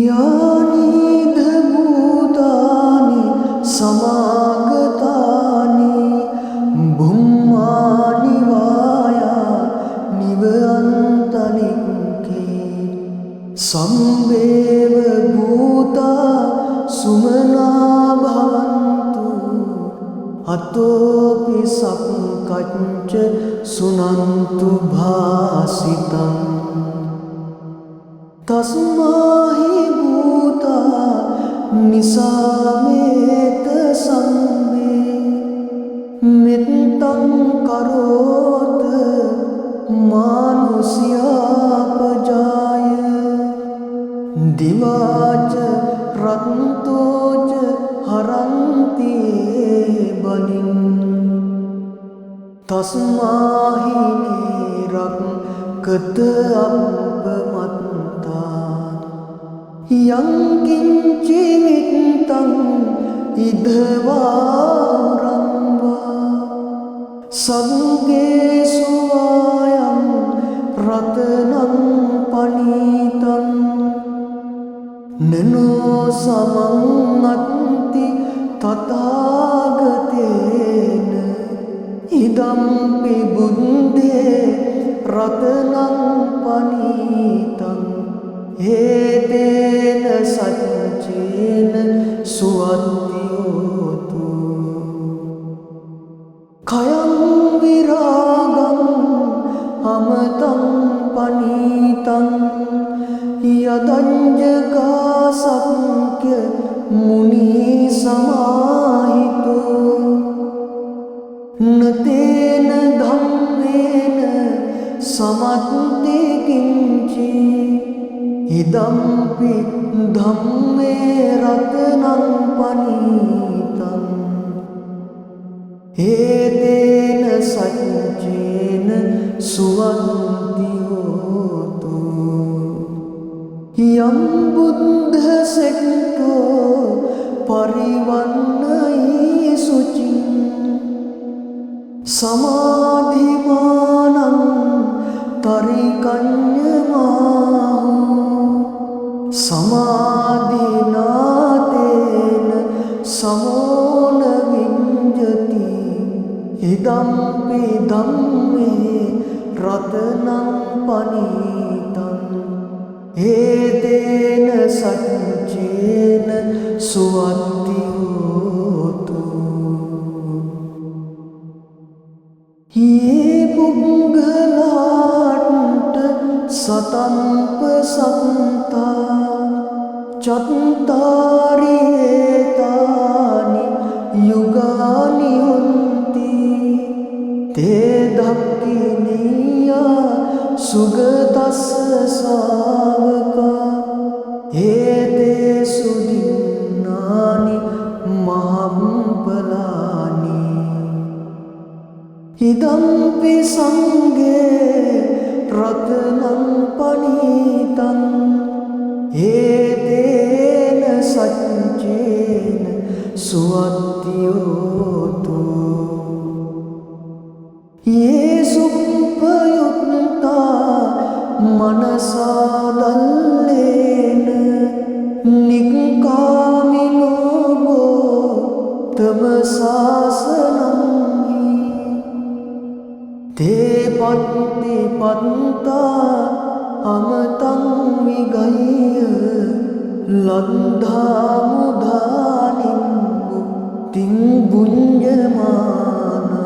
यानि भूतानि समागतानि भुम्मानि वाया निवन्तलिङ्के सम्भेव भूता सुमना भवन्तु अतोऽपि सङ्कच्च सुनन्तु भासितम् तस्माहि भूता निसामेत सम्मे मित्तं करोत मानुष्यापजाय दिवाच रक्तोच हरन्ति बलिं तस्माहि निरङ्कत अपमत्ता यं किञ्चिमित्तं इदवारं वा सर्गेषु वायं रत्नं पनीतं ननो समन्नति तथागतेन इदम्पि बुद्धे रत्नं पनीतं एतेन सच्चेन सुअत्योतु खयं विरागम् अमृतं पनीतं यदञ्जगासंख्य मुनिसमाहितो न तेन धम्मेन समन्ति किञ्चित् इदम्पि धम्मे रत्नं पनीतम् एतेन सच्चेन सुवन्ति होतु यं बुद्धसेक्तो परिवन्नयि शुचिं समाधिमानं तरिकन्यमाहु समाधिनातेन समो न विञ्जति इदम्पि धम्मे रत्नं पनीतम् एतेन सच्चेन सुवन्ति होतु ये पुङ्गलाट् सतम्पसन्ता चत्तारि एतानि युगानि हन्ति ते दक्खिनीया सुगतस्य सावका एतेषु दिनानि महाम्फलानि इदम्पि सङ्गे रत्नं पनीतम् एतेन सच्चेन सुअत्योतु ये सुपयुक्ता मनसा दल्लेन निक्कामिनो गौतमशासनं हि ते पत्तिपन्ता अमृतं विगह्य लब्धामुदानीं मुक्तिं भुञ्जमाना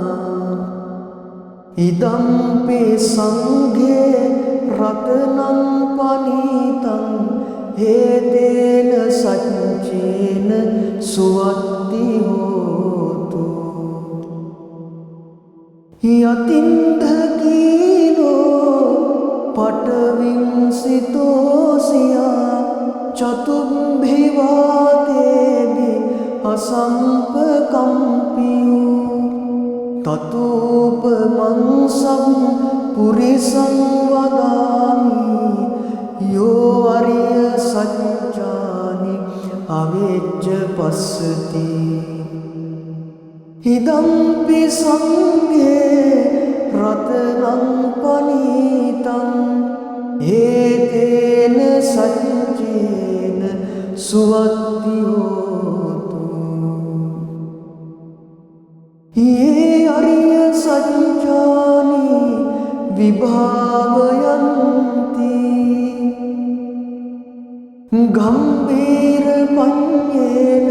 इदम्पि सङ्घे रत्नं पनीतम् एतेन सच्चेन सुवन्ति होतु यतिन्धकीनो पटविंसितोऽसिया चतुर्भिवातेभिः असम्पकम्पियो ततोपमंसं पुरिसं वदामि यो अर्य सच्चानि अवेज्य पश्यति इदम्पि सङ्गे रत्नं पनीतम् एतेन सच्चेन සුවත්ති හෝතු. ये अरिय सज्जानि विभावयन्ति गम्भीर पन्येन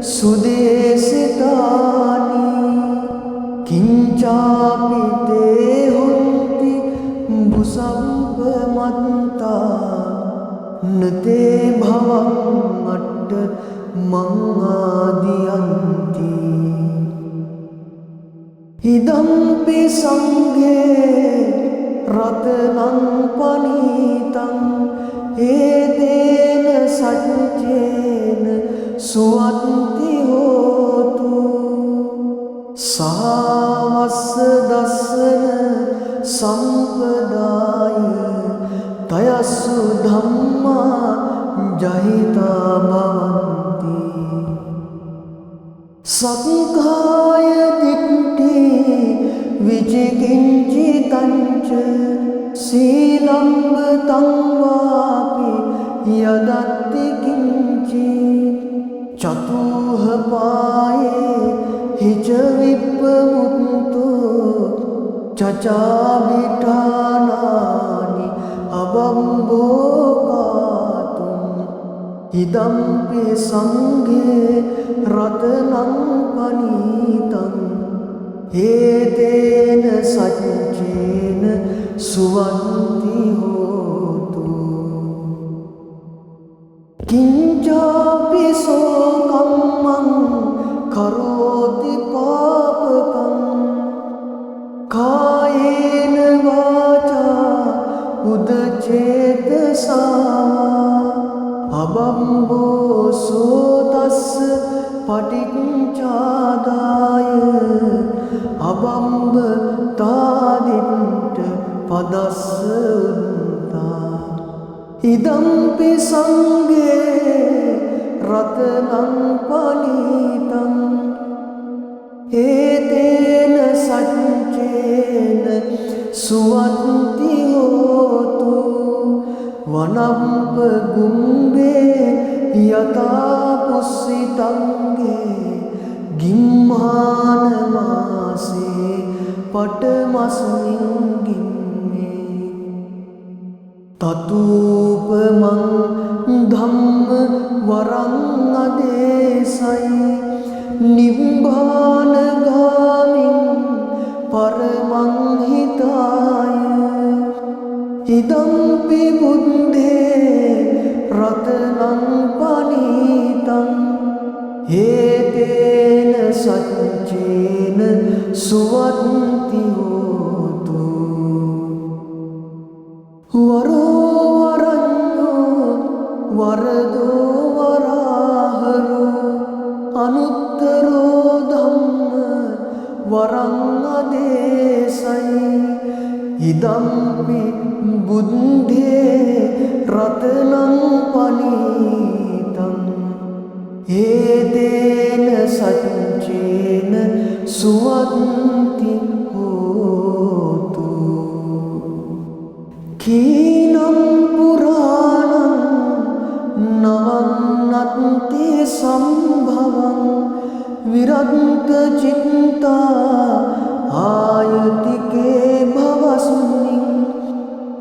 सुदेशितानि किञ्चापि ते हुन्ति भुसम्पमन्ता न ते भवम् अट्ट मङ्गादियन्ति. इदम्पि संघे रत्नं पनीतं एतेन सच्चेन सुवन्ति होतु. सावस्य दर्शन संपदाय तयस्सु धम्मा जहिता भवन्ति. संघाय दिट्ठि विचिकिञ्चितञ्च शीलम्बतं वापि यदत्ति किञ्चित् चतुःपाये हि च विप्रमुक्तो चचाभिठानानि अबम्भोगातुम्. इदम्पि संघे रत्नं पनीतं एतेन सच्चेन सुवन्ति होतु. किञ्चापि सोकम्मं करोति पापकं कायेन वाचा उदचेतसा अबम्भो सोतस्य पटिञ्चादाय अबम्भ तादिट्ट पदस्सुन्ता. इदम्पि संघे रत्नं पनीतं एतेन सच्चेन सुवन्ति होतु. वनम्प गुम्बे यथा पुस्सितङ्गे गिम्हानमासे पटमस्मिन् गिम्मे. ततूपमं धम्म वरं अदेशै निम्बानगामिं परमं हिताय. इदम्पि बुद्धे रत्नं पनीतं एतेन सच्चेन सुवन्ति होतु. वरो वरन्यो वरदो वराहरो अनुत्तरो धम्म वरं अदेशै. इदम्पि बुद्धे रत्नं पनीतं एतेन सच्चेन सुवन्ति होतु. क्षीणं पुराणं नवन्नत्ति सम्भवं विरक्तचित्ता आयतिके भवस्मिन्.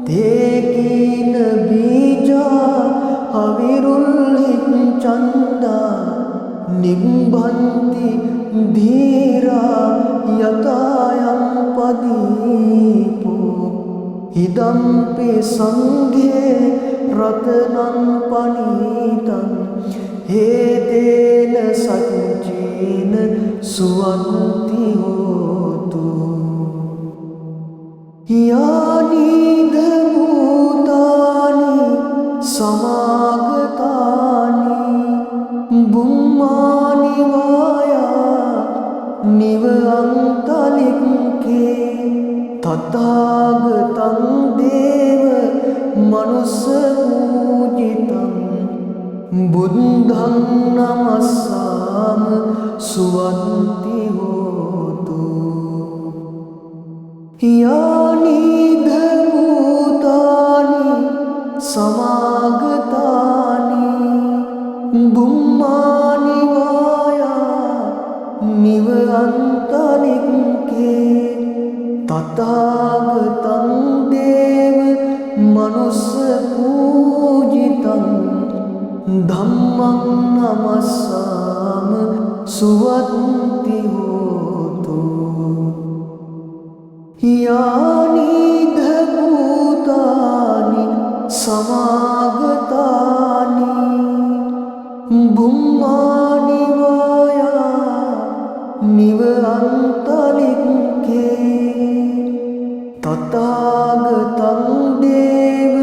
ते कीन बीजा अविरुल्लिञ्छन्दा निम्भन्ति धीरा यतायं पदीपो. इदम्पि संघे रत्नं पनीतं एतेन सच्चेन सुवन्ति होतु. यानि भूतानि समागतानि बुम्मानि वाया निव अन्तलिङ्के. तथागतं देव मनुष्यपूजितं बुद्धं नमस्साम सुवन्ति होतु. यानि भूतानि समागतानि බුම්මානිවායා නිව අන්තලික්කේ තථාගතං දේව මනුස්ස පූජිතං ධම්මං නමස්සාම සුවත්ති හෝතු යානිධ භූතානි සමාගතානි බුම්මානිවායා නිව අන්තලික්කේ තථාගතං දේව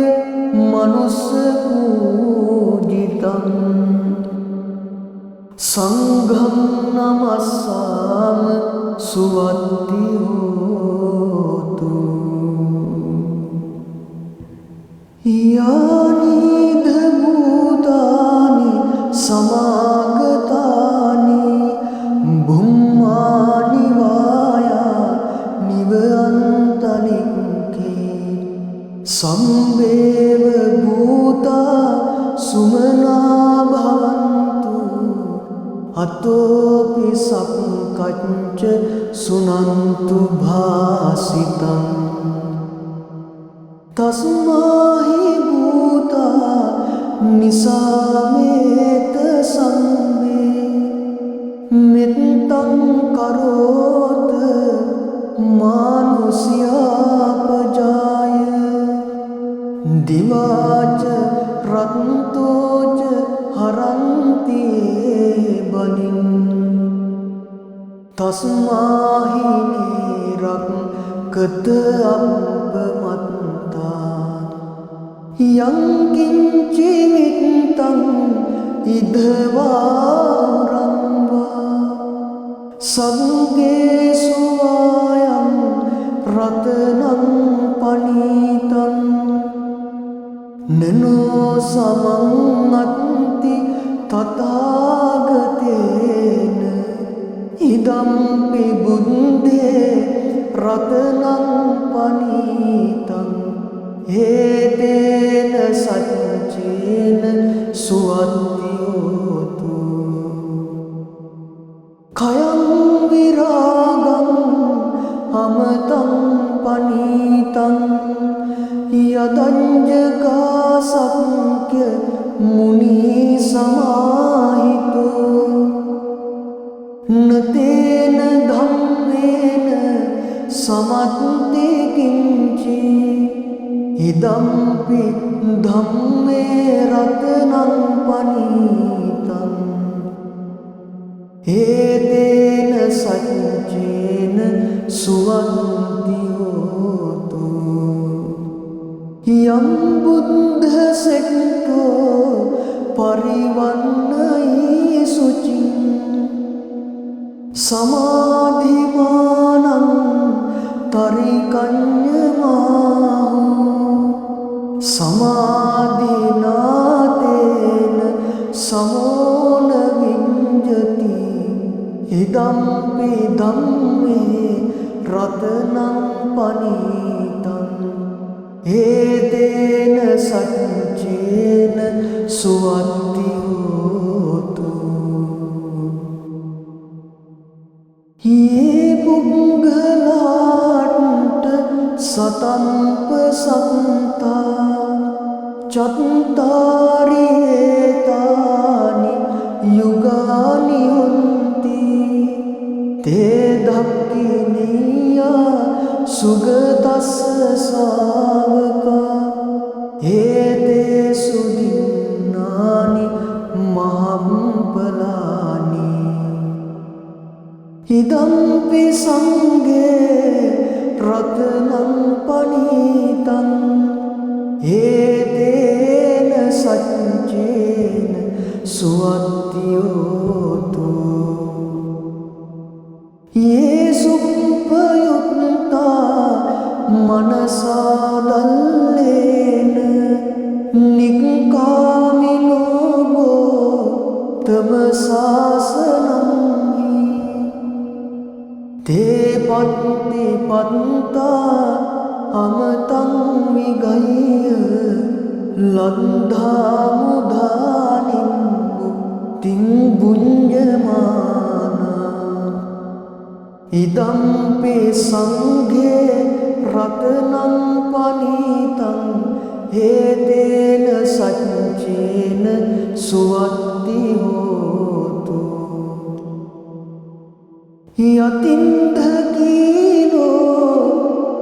මනුස්ස පූජිතං සංඝං නමස්සාම සුවත්ති හෝතු යානිධ භූතානි සමාගතානි බුම්මානිවායා නිව අන්තලික්කේ සම්බේව භූතා සුමනා භවන්තු අතෝපි සක්කච්ච සුනන්තු භාසිතං තස්මාහි භූතා නිසාමේත සම්මේ මෙත්තං කරෝත මානුසියාපජාය දිවාච රත්තෝච හරන්තියේ බලින් තස්මාහි නිරක්කත අප්පමත්තා යං කිංචි මිත්තං ඉදවාරම්වා සග්ගේසු ආයං රතනං පනීතං නනෝ සමං අත්ති තථාගතේන ඉදම්පි බුද්දේ රතනං පනීතං හේතේන සච්චේන සුවත්ති හෝතු කයං විරාගං අමතං පනීතං යදංජකා සක්්‍ය මුනි සමාහිතෝ නතේන ධම්මේන සමත්ති කිංචි ඉදම්පි ධම්මේ රතනං පනීතං හේතේන සච්චේන සුවන්ති හෝතු යම් බුද්ධ සෙට්ටෝ පරිවන්නයි සුචින් සමාධිමානං තරිකඤ්ඤමාහු සමාධිනාතේන සමෝන විඤ්ජති ඉදම්පි ධම්මේ රතනං පනීතං හේතේන සච්චේන සුවත්ති හෝතු ये पुंगलाट सतंप संता चत्तारि एतानि युगानि हुन्ति ते धक्किनीया सुगतस्य सावका एते सुदिन्नानि महाम्पलानि ඉදම්පි සංඝේ රතනං පනීතං හේතේන සච්චේන සුවත්ති හෝතු යේසුප්පයුක්තා මනසා දල්ලේන නික්කාමිනෝ ගෝතම සාසනං ते पत्ति पत्ता अमतं विगह्य लब्धा मुधानिं ඉදම්පි සංඝේ රතනං පනීතං හේතේන සච්චේන සුවත්ති හෝතු යතින්දකීනෝ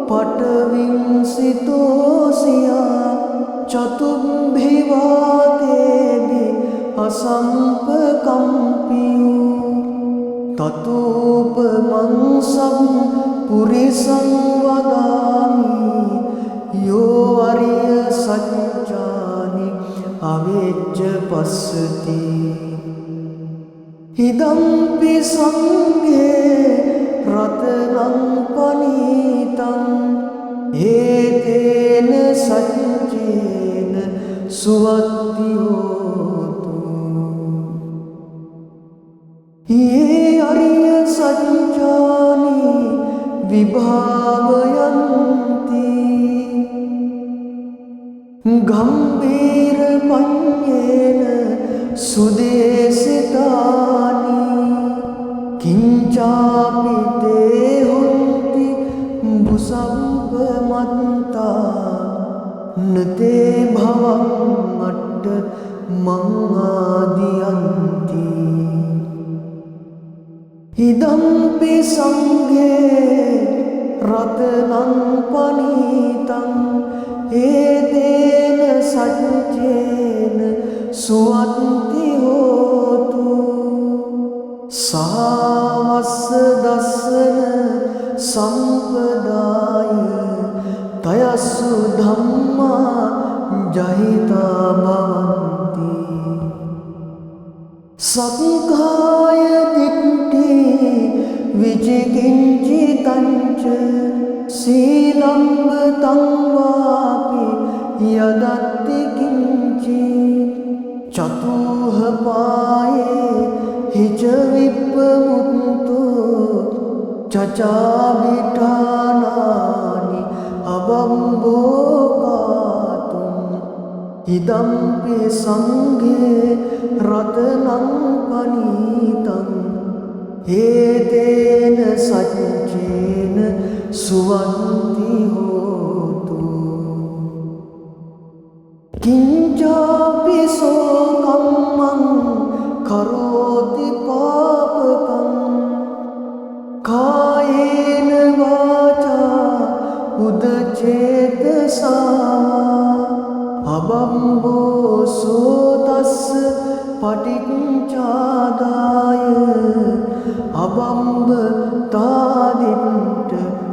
පටවිංසිතෝසියා චතුම්භිවාතේදි අසම්පකම්පියෝ තතෝපමංසම් පුරිසං වදාමි යෝ අරිය සච්චානි අවෙච්ච පස්සති ඉදම්පි සංඝේ රතනං පනීතං හේතේන සච්චේන සුවත්ති හෝතු යේ අරිය සච්චානි විභාවයන්ති ගම්බීර පඤ්ඤේන සුදේසිතානි කිංචාපි තේ හොන්ති බුසම්පමත්තා නතේ භවං අට්ඨ මං ආදියන්ති ඉදම්පි සංඝේ රතනං පනීතං හේතේන සච්චේන සුවත්ති හෝතු සාවස්ස දස්සන සම්පදාය තයස්සු ධම්මා ජහිතා භවන්ති සක්කාය දිට්ඨි විචිකිංචිතංච සීලම්බතං වාපි යදත්ති කිංචි චතුහ පායේ හිච විප්පමුත්තෝ චචාවිඨානානි අබම්බෝකාතුම් ඉදම්පි සංඝේ රතනං පනීතං හේතේන සච්චේන සුවන්ති හෝතු කිංචාපි සෝකම්මං කරෝති පාපකං කායේන වාචා උදචේතසා අබම්බෝ සෝතස්ස පටිච්චාදාය අබම්බ තාදින්ට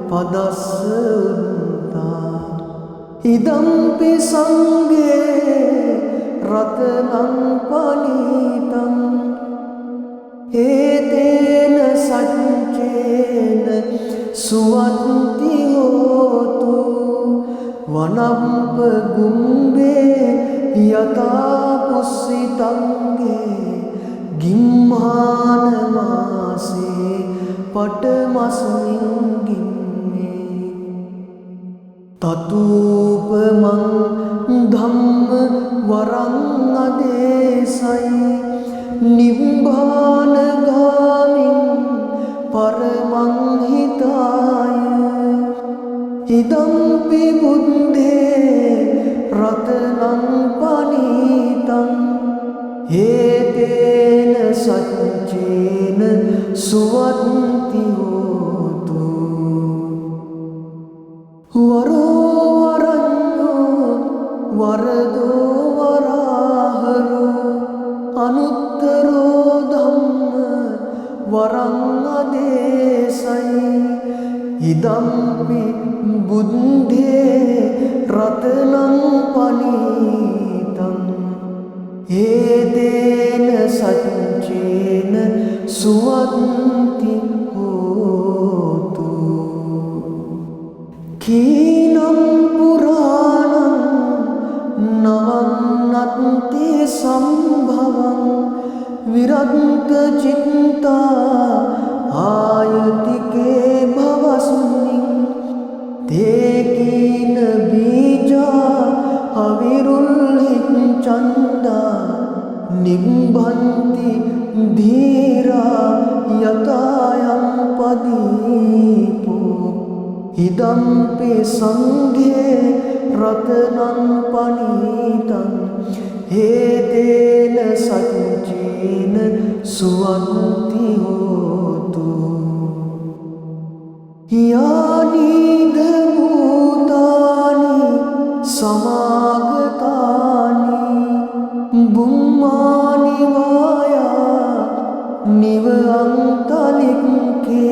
පදස්ස උන්තා ඉදම්පි සංඝේ රතනං පනීතං හේතේන සච්චේන සුවත්ති හෝතු වනම්ප ගුම්බේ යතා පුස්සිතංගේ ගිම්මාන මාසේ පටමස්මින් ගිම්මේ තතූපමං ධම්ම වරං අදේසයි නිබ්බාන ගාමින් පරමං හිතාය ඉදම්පි බුද්ධේ රතනං පනීතං හේතේන සච්චේන සුවත්ති හෝතු වරෝ වරඤ්ඤෝ වරදෝ වරාහරෝ අනුත්තරෝ ධම්ම වරං අදේසයි ඉදම්පි බුද්ධේ රතනං පනීතං හේතේන සච්චේන සුවත්ති හෝතු කීනම් පුරාණං නවන්නත්ති සම්භවං විරන්ත චිත්තා ආයතිකේ භවස්මින් තේකීන බීජා අවිරුල්හි චන්දා නිම්බන්ති धीरा यतायं पदीपो इदम्पि संघे रत्नं पनीतं एतेन सच्चेन सुवन्ति होतु यानि भूतानि समागतानि बुम्मानि वाया निव अन्तलिङ्गे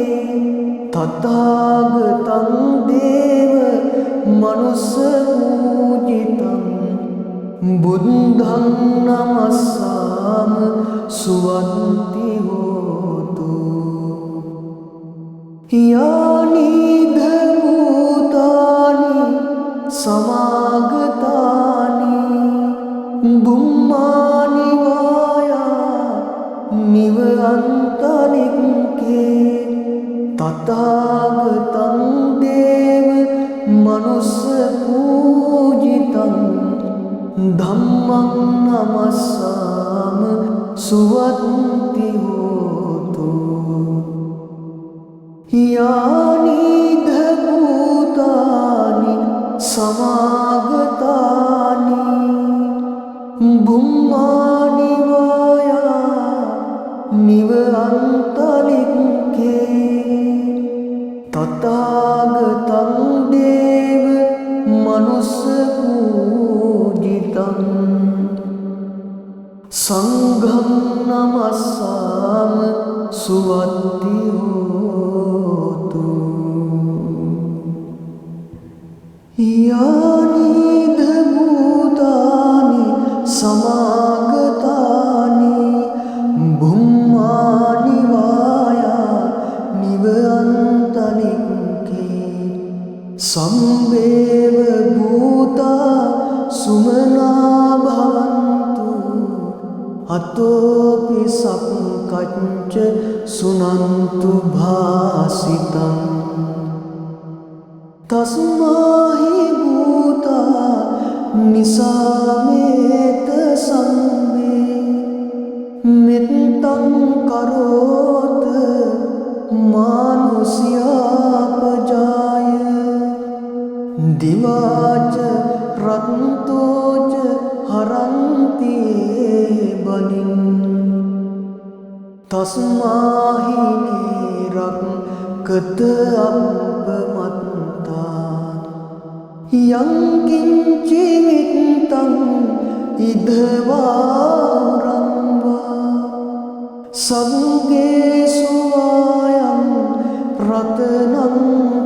तथागतं देव मनुष्यपूजितं बुद्धं नमस्साम सुवन्ति होतु यानि भूतानि समागतानि बुम्मानि वाया निव अन्तलिङ्गे तथागतं देव मनुष्यपूजितं धम्मं नमस्साम सुवन्ति होतु यानि भूतानि समागतानि बुम्मानि वाया निव अन्तलिङ्गे तथागतं देव मनुष्यपूजितं संघं नमस्साम सुवन्ति होतु यानि भूतानि समागतानि बुम्मानि वाया निव अन्तलिङ्गे सम्भेव भूता सुमना भवन्तु अतोऽपि सङ्कच्च सुनन्तु भासितम् तस्माहि भूता निसामेत सम्मे मित्तं करोत मानुष्यापजाय दिवाच रन्तोच हरन्ति बलिं तस्माहि निरङ्कत अपमत्ता यं किञ्चिमित्तं इदवारं वा संगेषु वायं रत्नं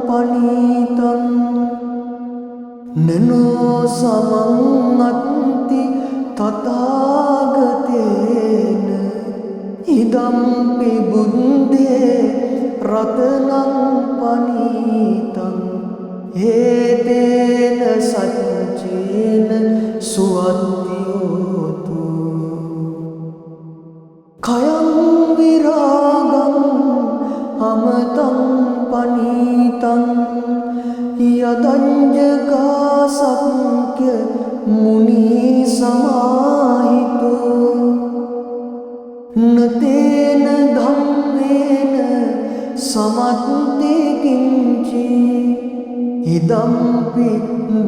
पनीतं ननो समन्नति तथागतेन इदम्पि बुद्धे रत्नं पनीतं एतेन सच्चेन सुवन्ति होतु खयं विरागम् अमृतं पनीतं यदञ्जगासंख्य मुनिसमाहितो न तेन धम्मेन समन्ति किञ्चित् इदम्पि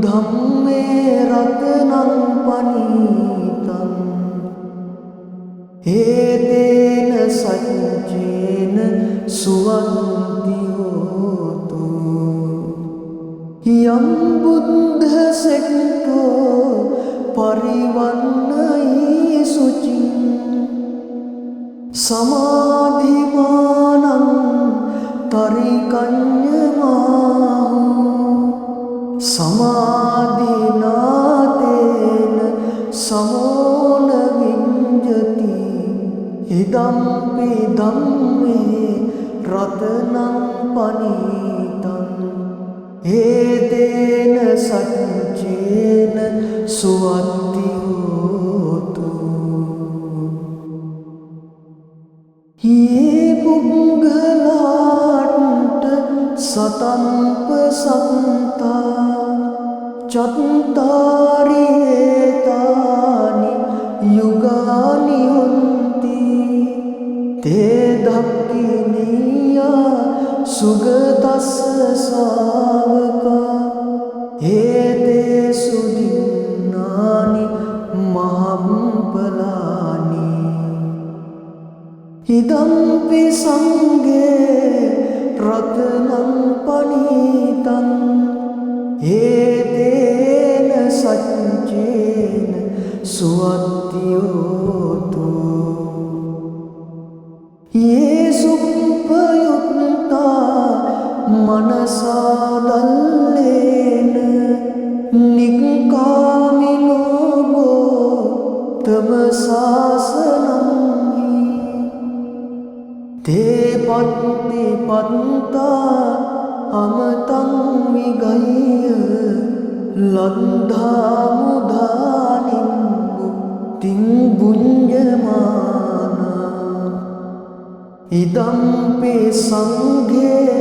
धम्मे रत्नं पनीतम् एतेन सच्चेन सुवन्ति होतु यं बुद्धसेक्तो परिवन्नयि शुचिं समाधिमानं तरिकन्यमाहु समाधिनातेन समो न विञ्जति इदम्पि धम्मे रत्नं पनीतम् एतेन सच्चेन सुवन्ति होतु ये पुङ्गलाट् सतम्पसन्ता चत्तारि एतानि युगानि हन्ति සුගතස්ස සාවකා හේතේසු දින්නානි මහම්පලානි ඉදම්පි සංඝේ රතනං පනීතං හේතේන සච්චේන සුවත්තියෝතු යේසුප්පයුත්තා මනසා දල්ලේන නික්කාමිනෝ ගෝතම සාසනං තේ පත්ති පත්තා අමතං විගය්‍ය ලද්ධා මුදානින් බුක්තිං බුඤ්ජමානා ඉදම්පි සංඝේ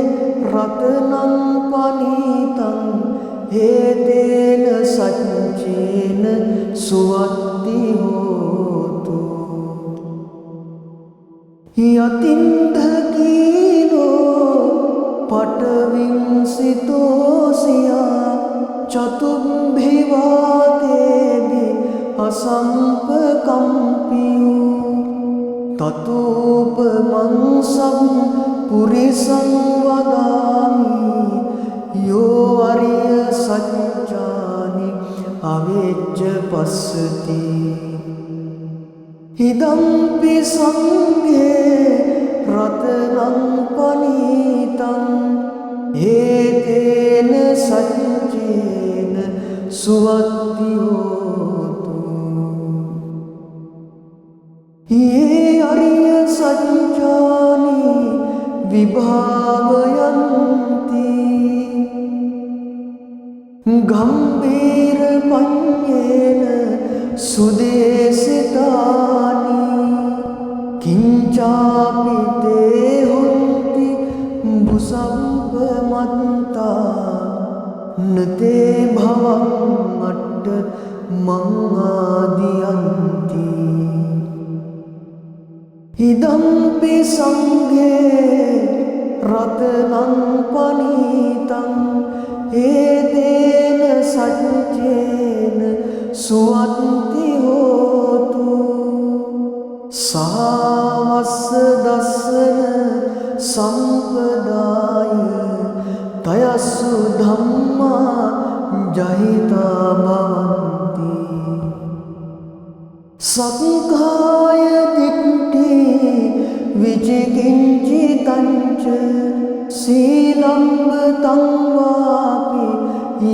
රතනං පනීතං හේතේන සච්චේන සුවත්ති හෝතු යතින්දකීනෝ පටවිංසිතෝසියා චතුම්භිවාතේදි අසම්පකම්පියෝ තතූපමං සම් පුරිසං වදාමි යෝ අරිය සච්චානි අවෙච්ච පස්සති ඉදම්පි සංඝේ රතනං පනීතං හේතේන සච්චේන සුවත්ති හෝතු යේ අරිය සච්චානි විභාවයන්ති ගම්බීර පඤ්ඤේන සුදේසිතානි කිංචාපි තේ හොන්ති බුසම්පමත්තා නතේ භවං අට්ඨ මං ආදියන්ති ඉදම්පි සංඝේ රතනං පනීතං හේතේන සච්චේන සුවත්ති හෝතු සාවස්ස දස්සන සම්පදාය තයස්සු ධම්මා ජහිතා භවන්ති සක්කාය දිට්ඨි විචිකිංචිතංච සීලම්බතං වාපි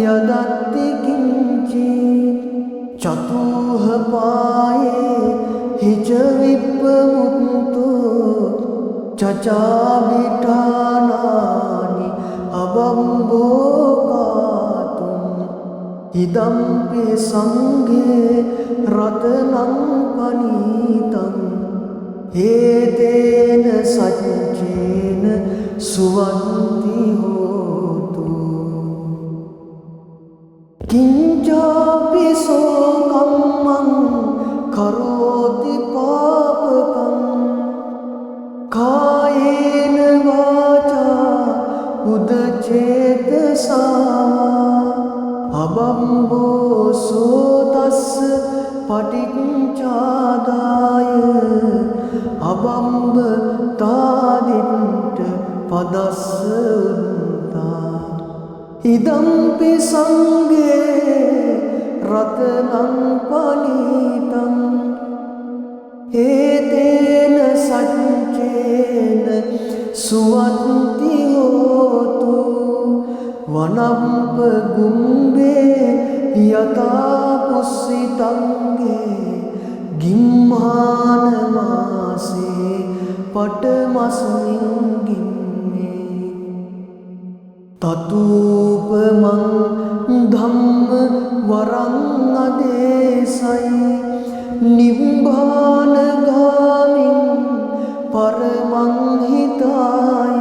යදත්ති කිංචි චතුහ පායේ හිච විප්පමුත්තෝ චචාබිඨානානි අබම්බෝකාතුම් ඉදම්පි සංඝේ රතනං පනීතං හේතේන සච්චේන සුවන්ති හෝතු කිංචාපි සෝ කම්මං කරෝති පාපකං කායේන වාචා උදචේතසා අබම්බෝ සෝතස්ස පටිච්චාදාය අබම්බ තාදින්ට පදස්ස උන්තා ඉදම්පි සංඝේ රතනං පනීතං හේතේන සච්චේන සුවත්ති හෝතු වනම්ප ගුම්බේ යතා පුස්සිතංගේ ගිම්මාන මාසේ පටමස්මින් ගිම්මේ තතූපමං ධම්ම වරං අදේසයි නිබ්බාන ගාමින් පරමං හිතාය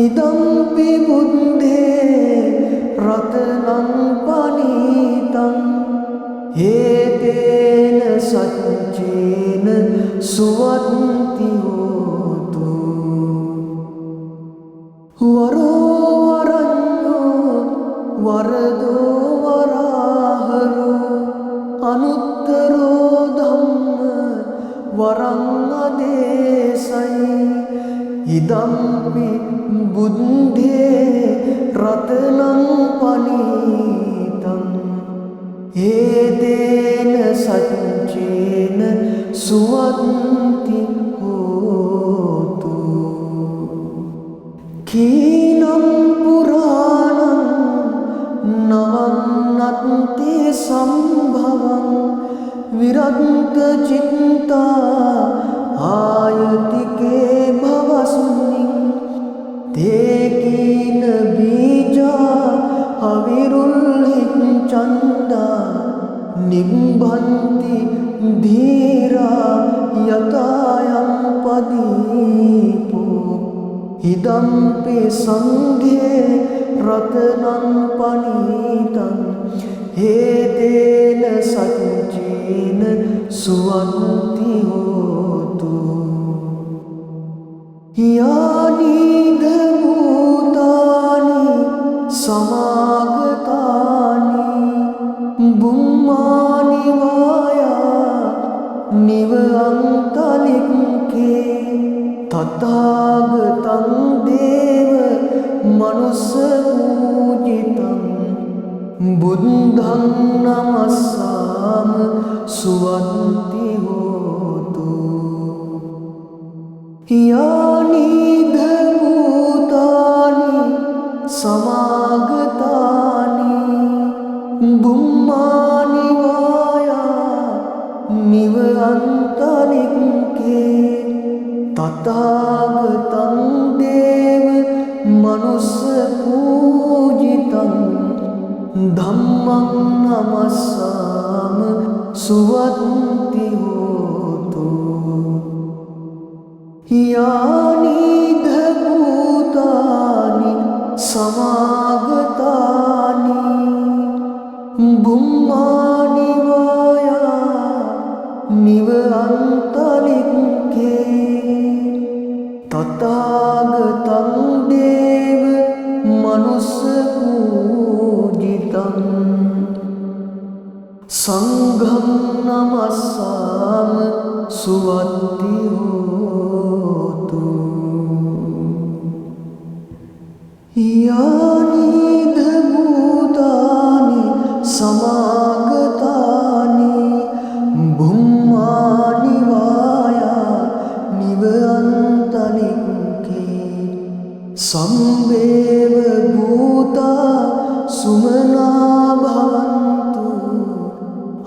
ඉදම්පි බුද්ධේ රතනං පනීතං හේතේන සච්චේන සුවත්ති හෝතු වරං අදේසයි ඉදම්පි බුද්ධේ රතනං පනීතං ඒදේන සච්චේන සුවන්ති හෝතු කීනම් පුරාණං නවන්නත්ති සම්භවං විරන්ත චිත්තා ආයතිකේ භවස්මින් තේකීන බීජා අවිරුල්හිත් චන්දා නිම්බන්ති ධීරා යතායම් පදීපෝ ඉදම්පි සංඝේ රතනං පනීතං හේතේන සච්චේන සුවන්ති හෝතු යානිද භූතානි සමාගතානි බුම්මානි වායා නිව අන්තලික්කේ තථාගතං දේව මනුස්ස පූජිතං බුද්ධං නමස්සාම සුවන්ති හෝතු යානිද භූතානි සමාගතානි බුම්මානි වායා නිව අන්තලික්කේ තථාගතං දේව මනුස්ස පූජිතං ධම්මං නමස්සාම සුවන්ති හෝතු යානිද භූතානි සමාගතානි බුම්මානි වායා නිව අන්තලික්කේ තථාගතං දේව මනුස්ස පූජිතං සංඝං නමස්සාම සුවන්ති හෝතු යානිද භූතානි සමාගතානි බුම්මානි වායා නිව අන්තලික්කේ සම්බේව භූතා සුමනා භවන්තු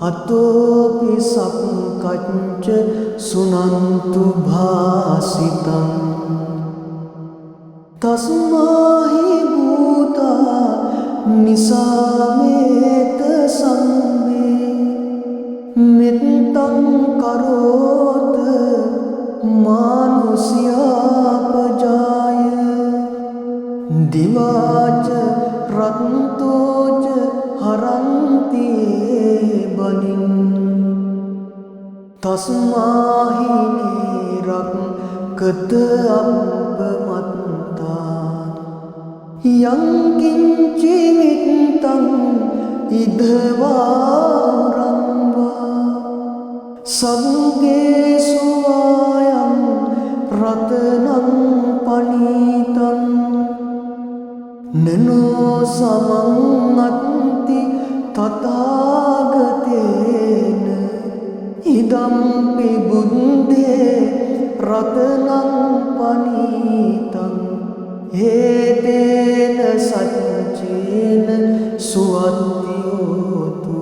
අතෝපි සක්කච්ච සුනන්තු භාසිතං තස්මාහි භූතා නිසාමේත සම්මේ මෙත්තං කරෝත මානුෂ්‍යාපජාය දිවාච රත්තෝච හරන්ති බලින් තස්මාහි නිරක්කත අපමත්තා යං කිංචි විත්තං ඉදවාරම්වා සග්ගේසු ආයං රතනං පනීතං නනෝ සමං අත්ති තථාගතේන ඉදම්පි බුද්ධේ රතනං පනීතං හේතේන සච්චේන සුවන්ති හෝතු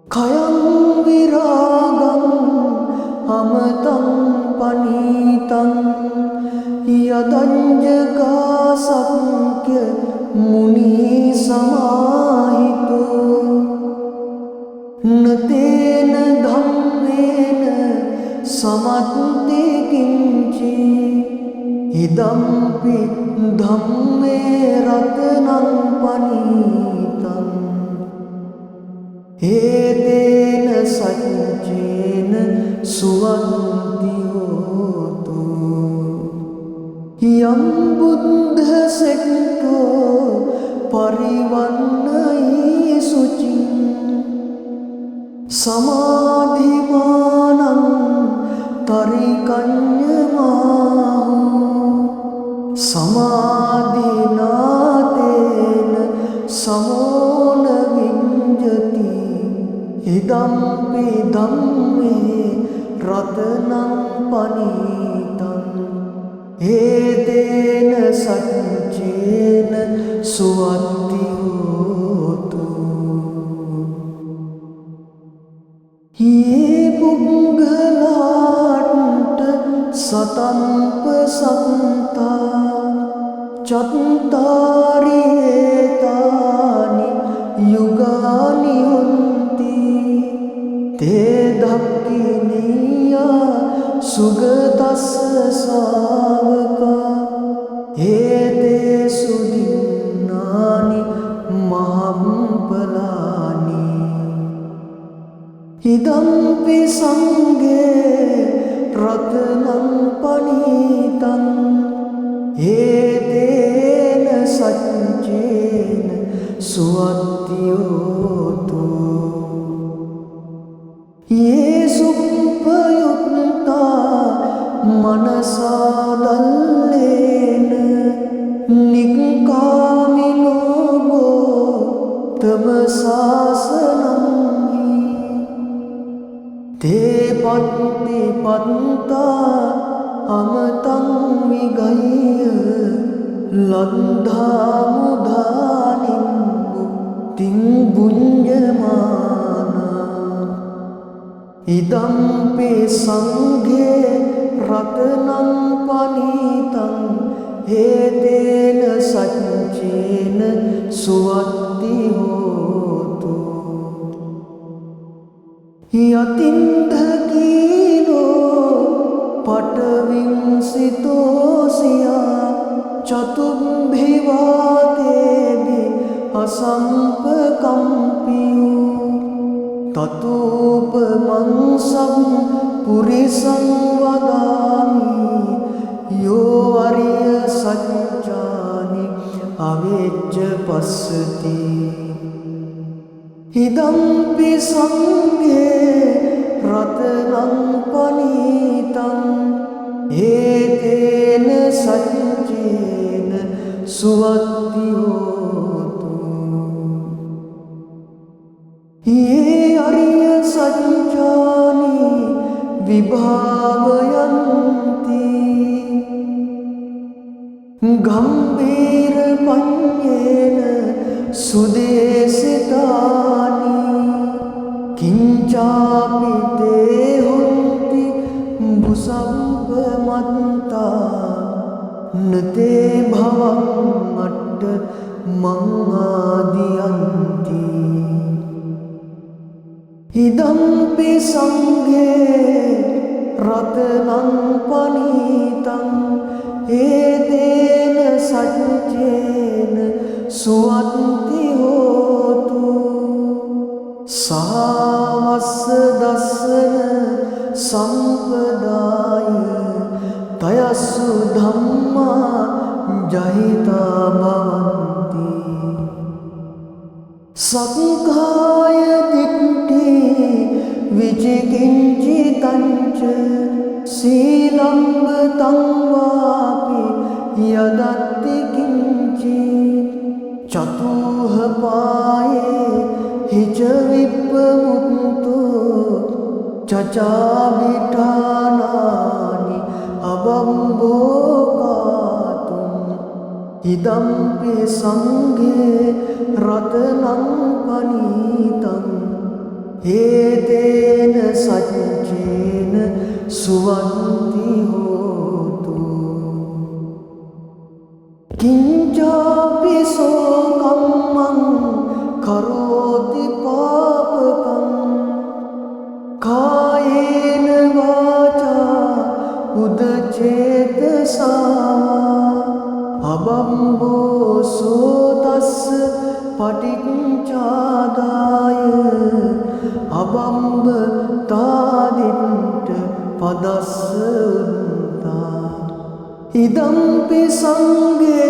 khayam viragam amatang panitang yadanjaka sakya muni samahito natena dhammena samatte kinchi idampi dhamme ratnam panitam ඒතේන සච්චේන සුවන්ති හෝතු යම් බුද්ධ සෙක්ඛෝ පරිවන්නයි සුචින් සමාධිමා රතනං පනීතං ඒතේන සච්චේන සුවත්ති හෝතු ये පුංගලාට සතන්ප සන්තා චත්තාරි ඒතානි යුගානි හොන්ති තේ ධක්ඛිනියා සුගතස්ස ශාවකා ඒතේ සුදින්නානි මහම්පලානි ඉදම්පි සංඝේ රතනං පනීතං ඒතේන සච්චේන සුවත්ති හෝතු ये सुप्पयुक्ता मनसा दल्लेन निक्कामिनो गोतम शासनं ते पत्ति पन्ता अमतं विगह्य लब्धा मुधानिं मुक्तिं भुञ्जमाना इदम्पि संघे रत्नं पनीतं एतेन सच्चेन सुवत्ति होतु यतिन्धकीनो पटविंसितोऽस्या चतुर्भिवातेभि असम्पकम्पियो ततोपमंसं पुरिसं वदामि यो अर्य सच्चानि अवेज्य पश्यति इदम्पि संघे रत्नं पनीतं एतेन सच्चेन सुवत्ति होतु ये अर्य सच्चानि विभावयन्ति गम्भीर पञ्चेन सुदेशितानि किञ्चापि ते हुन्ति भुसम्पमन्ता न ते भवन्मट्ट मङ्गादियन्ति इदम्पि संघे रत्नं पनीतं एतेन सच्चेन सुवत्ति होतु सावस्स दस्सन संपदाय तयस्सु धम्मा जहिता भवन्ति संघाय दिट्ठि विचिकिञ्चितञ्च शीलम्बतं वापि यदत्ति किञ्चित् चतुःपाये हि च विप्रमुक्तो चचाभिठानानि अबम्भोगातुम् इदम्पि संघे रत्नं पनीतं एतेन सच्चेन सुवत्ति होतु किञ्चापि शोकं करोति पापकं कायेन वाचा उदचेतसा अबम्भोसो तस्य पटिञ्चादाय अबम्ब तादिट्ट पदस्सुन्ता इदम्पि संघे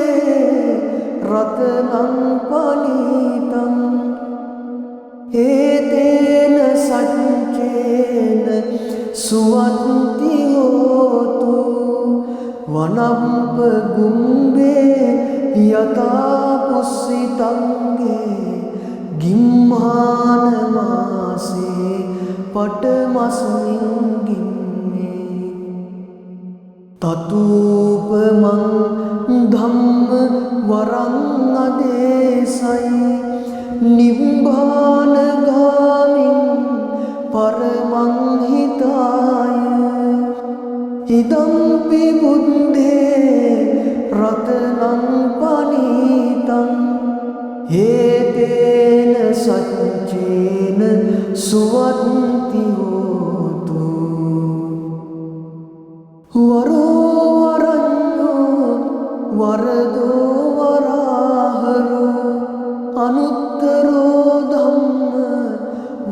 रत्नं पनीतं एतेन सच्चेन सुवत्ति होतु वनम्प गुम्बे यथा पुस्सितङ्गे गिम्हानमासे पटमस्मिन् गिम् තතුපමං ධම්ම වරං අදේසයි නිබ්බානගාමින් පරමං හිතාය ඉදම්පි බුද්ධේ රතනං පනීතං හේතේන සච්චේන සුවත්ති හෝතු වරෝ වරඤ්ඤෝ වරදෝ වරාහරෝ අනුත්තරෝ ධම්ම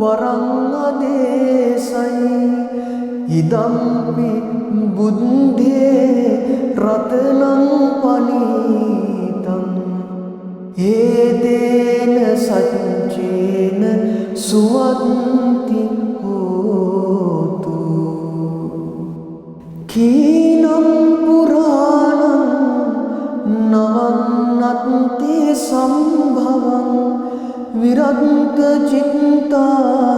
වරං අදේසයි ඉදම්පි බුද්ධේ රතනං පනීතං හේතේන සච්චේන සුවත්ති හෝතු කීනම් පුරාණං නවන්නත්ති සම්භවං විරත්ත චිත්තා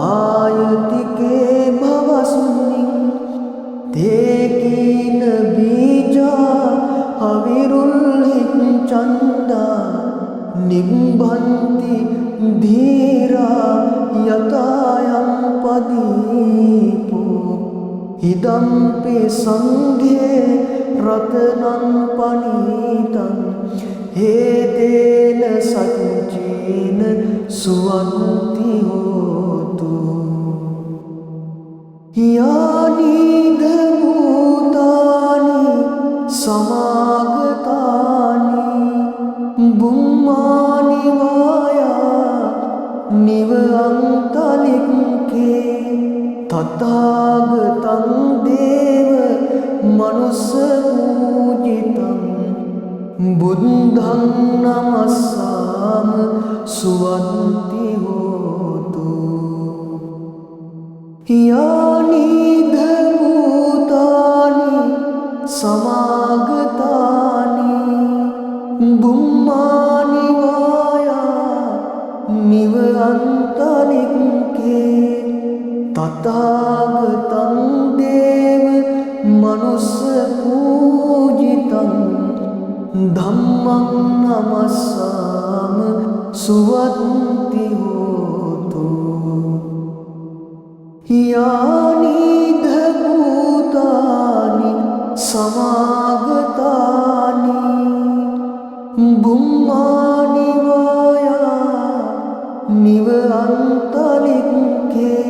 ආයතිකේ භවස්මින් තේකීන බීජා අවිරුල්හිත් චන්දා නිම්බන්ති ධීරා යතායම් පදීපෝ ඉදම්පි සංඝේ රතනං පනීතං හේතේන සච්චේන සුවන්ති හෝතු යානිද භූතානි සමාගතානි බුම්මානි වායා නිව අන්තලික්කේ තථාගතං දේව මනුස්ස පූජිතං බුද්ධං නමස්සාම සුවන්ති හෝතු යානිද භූතානි සමාගතානි බුම්මානි වායා නිව අන්තලික්කේ තථාගතං දේව මනුස්ස පූජිතං ධම්මං නමස්සාම සුවත්ති හෝතු යානිද භූතානි සමාගතානි බුම්මානි වායා නිව අන්තලික්කේ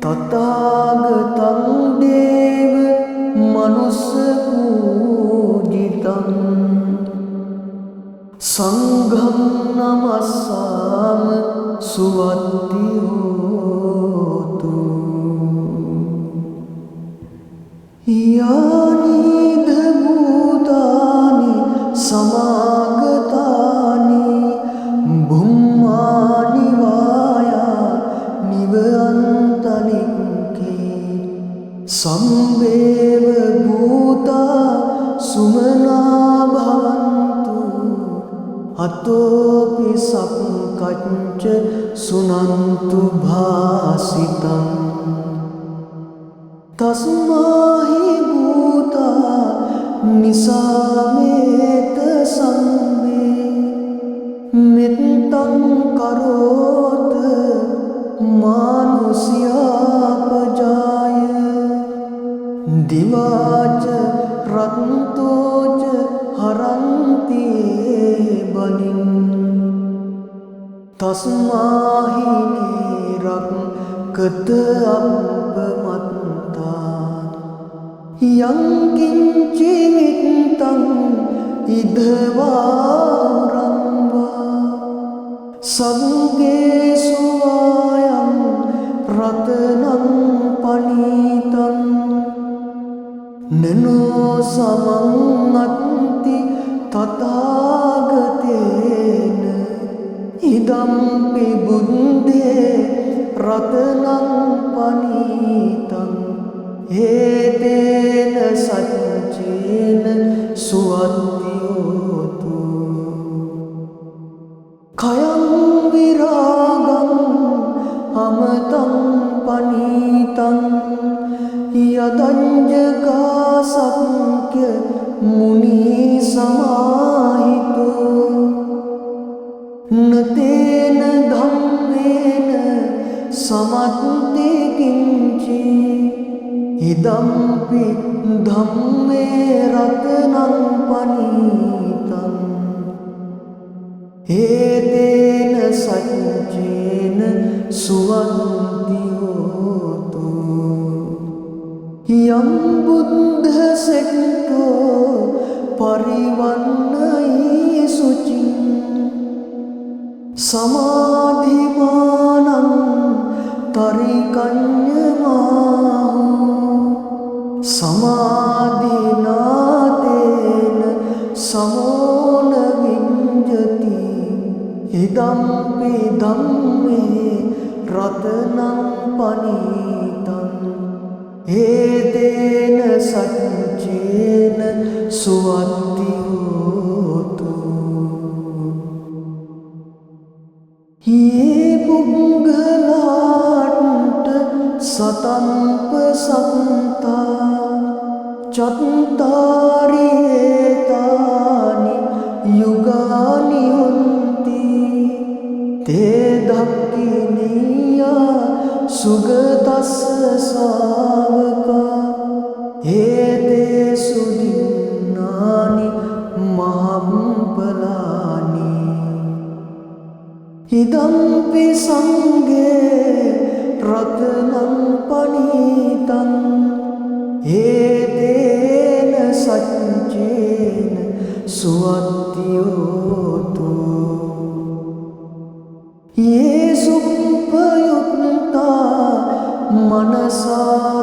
තථාගතං දේව මනුස්ස පූජිතං සංඝං නමස්සාම සුවත්ති හෝතු යානිද භූතානි සමාගතානි බුම්මානි වායා නිව අන්තලික්කේ සම්බේව භූතා සුමනා භවන්තු අතෝපි සක්කච්ච සුනන්තු භාසිතං තස්මාහි භූතා නිසාමේත සම්මේ මෙත්තං කරෝත මානුසියාපජාය දිවාච රත්තෝච හරන්ති බලින් තස්මාහි නිරක්කත අපමත්තා යං කිංචි විත්තං ඉදවාරම්වා සංගේසු ආයං රතනං පනීතං නනෝ සමං අත්ති තථාගතේන ඉදම්පි බුද්ධේ රතනං පනීතං හේතේන සච්චේන සුවත්ති හෝතු khayam viragam amatang panitam यदञ्जका सत्य मुनि समाहितो न तेन धम्मेन समन्ति किञ्चि इदम्पि धम्मे रत्नं पनीतं एतेन सञ्चेन सुवन्ति होतु यं बुद्धसेट्टो परिवन्नयि शुचिं समाधिमानं तरिकन्यमाहु समाधिनातेन समो न विञ्जति इदम्पि धम्मे रत्नं पनीतं एतेन सञ्चेन सुवन्ति होतु ये पुङ्गलाट् सतम्पसन्ता चत्तारि एतानि युगानि हन्ति ते दक्खिनीया सुगतस्य सावका एतेषु दिनानि महाम्फलानि इदम्पि सङ्गे रत्नं पनीतं एतेन सञ्चेन सुवन्ति होतु ये सुपयुक्ता मनसा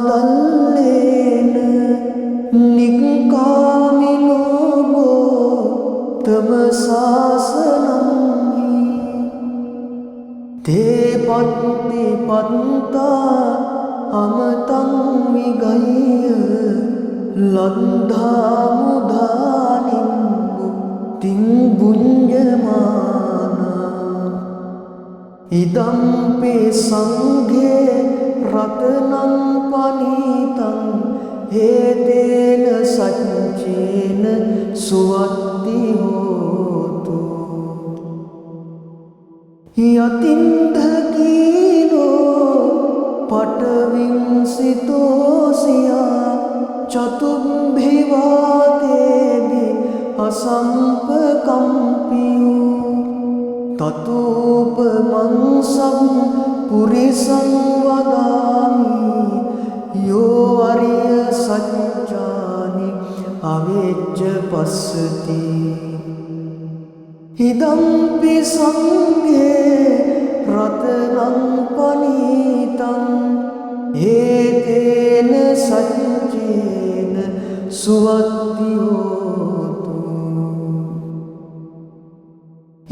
दल्लेन निक्कामिनो गौतमशासनं हि ते पत्तिपन्ता अमतं विगह्य लब्धामुदानीं मुक्तिं भुञ्जमाना इदम्पि सङ्घे रत्नं पनीतं एतेन सञ्चेन सुवन्ति होतु यतिन्धकीनो पटविंसितोऽसिया चतुर्भिवातेभिः असम्पकम्पियो ततोपमंसं पुरिसं वदामि यो अर्यसञ्चानि अवेज्य पश्यति इदम्पि सङ्गे रत्नं पनीतं एतेन सञ्चेन सुवन्ति होतु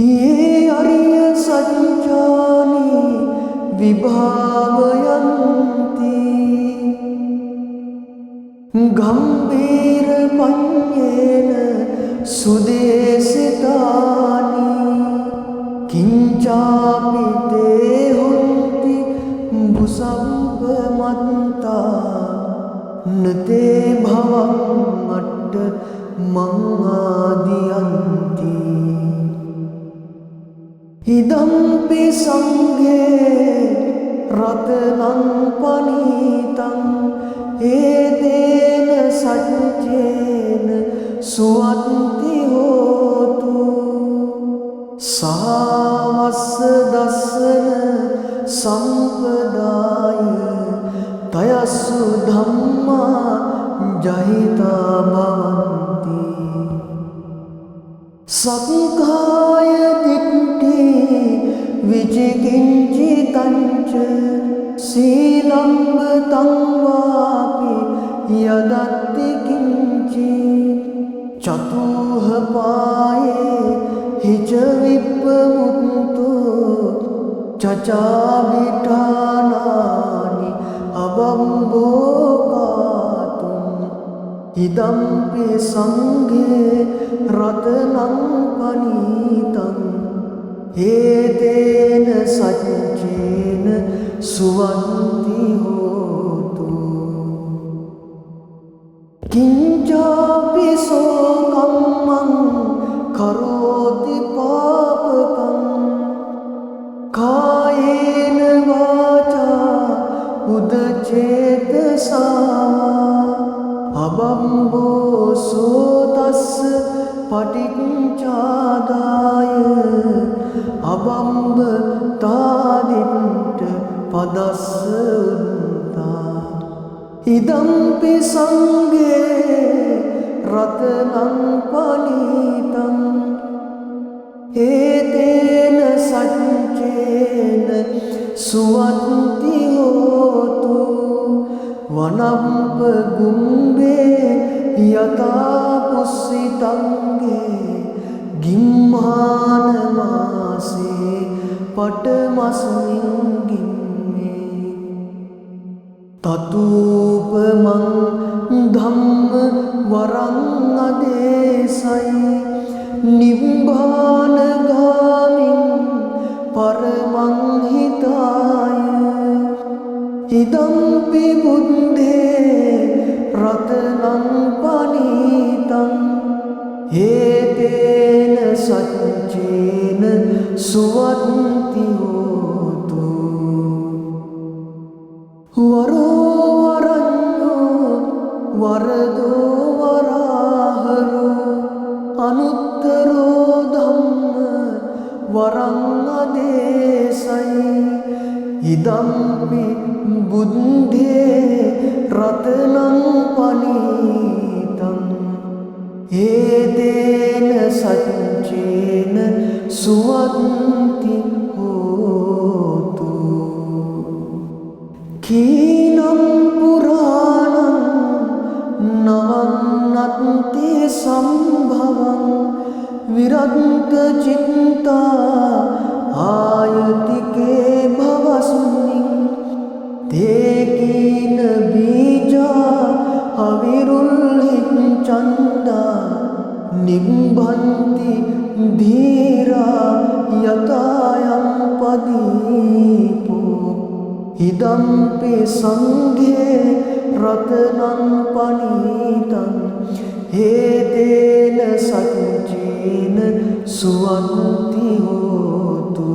ये अर्यसञ्चानि विभावयन्ति गम्भीरपञ्चेन सुदेशितानि किञ्चापि ते हन्ति भुसम्पमन्ता न ते भवन्मट्टमङ्गादियन्ति इदम्पि सङ्गे रत्नं पनीतं एतेन सञ्चेन सुवन्ति होतु सावस्सदस्सन सम्पदाय तयस्सु धम्मा जहिता भवन्ति सङ्घाय दिट्ठि विचिकिञ्चितञ्च शीलम्बतं वापि यदत्ति किञ्चित् चतुःपाये हि च विप्रमुक्तो चचाभिठानानि अबम्भोगातुम् इदम्पि सङ्गे रत्नं पनीतं एतेन सञ्चेन सुवन्ति होतु ප්‍රේත සාවා අබම්බෝසෝ තස්ස පටිච්චාදාය අබම්බ තාදිට්ඨ පදස්ස උත්තා ඉදම්පි සංඝේ රතනං පනිතං ඒතේන සච්චේන සුවන්ති හෝතු වනම්ප ගුම්බේ යතා පුස්සිතංගේ ගිම්මාන මාසේ පටමස්මින් ගිම්මේ තතුපමං ධම්ම වරං අදේසයි නිබ්බාන ගාමින් පරමං හිතාය ඉදම්පි බුද්ධේ රතනං පනිතං හේතේන සච්චේන සුවන්ති හෝතු වරෝ වරඤ්ඤෝ වරදෝ වරාහරෝ අනුත්තරෝ ධම්ම වරං අදේසයි ඉදම්පි බුද්ධේ රතනං පනිතං ඒතේන සච්චේන සුවන්ති හෝතු කීනම් පුරාණං නවන්නත්ති සම්භවං විරන්ත චිත්තා ආයතිකේ භවස්මින් තේකීන බීජා අවිරුල්හිත් චන්දා නිම්බන්ති ධීරා යතායම් පදීපෝ ඉදම්පි සංඝේ රතනං පනිතං හේතේන සච්චේන සුවන්ති හෝතු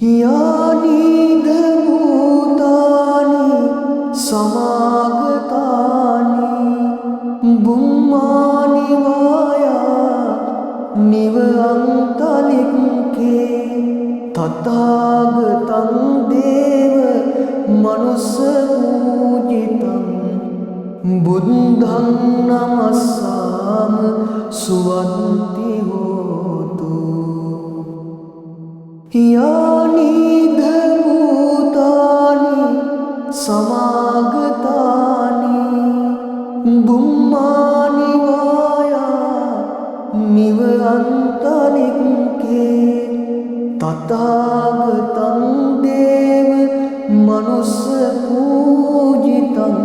යානිද භූතානි සමාගතානි බුම්මානි වායා නිව අන්තලික්කේ තථාගතං දේව මනුස්ස පූජිතං බුද්ධං නමස්සාම සුවන්ති හෝතු යානිද භූතානි සමාගතානි බුම්මානි වායා නිව අන්තලික්කේ තථාගතං දේව මනුස්ස පූජිතං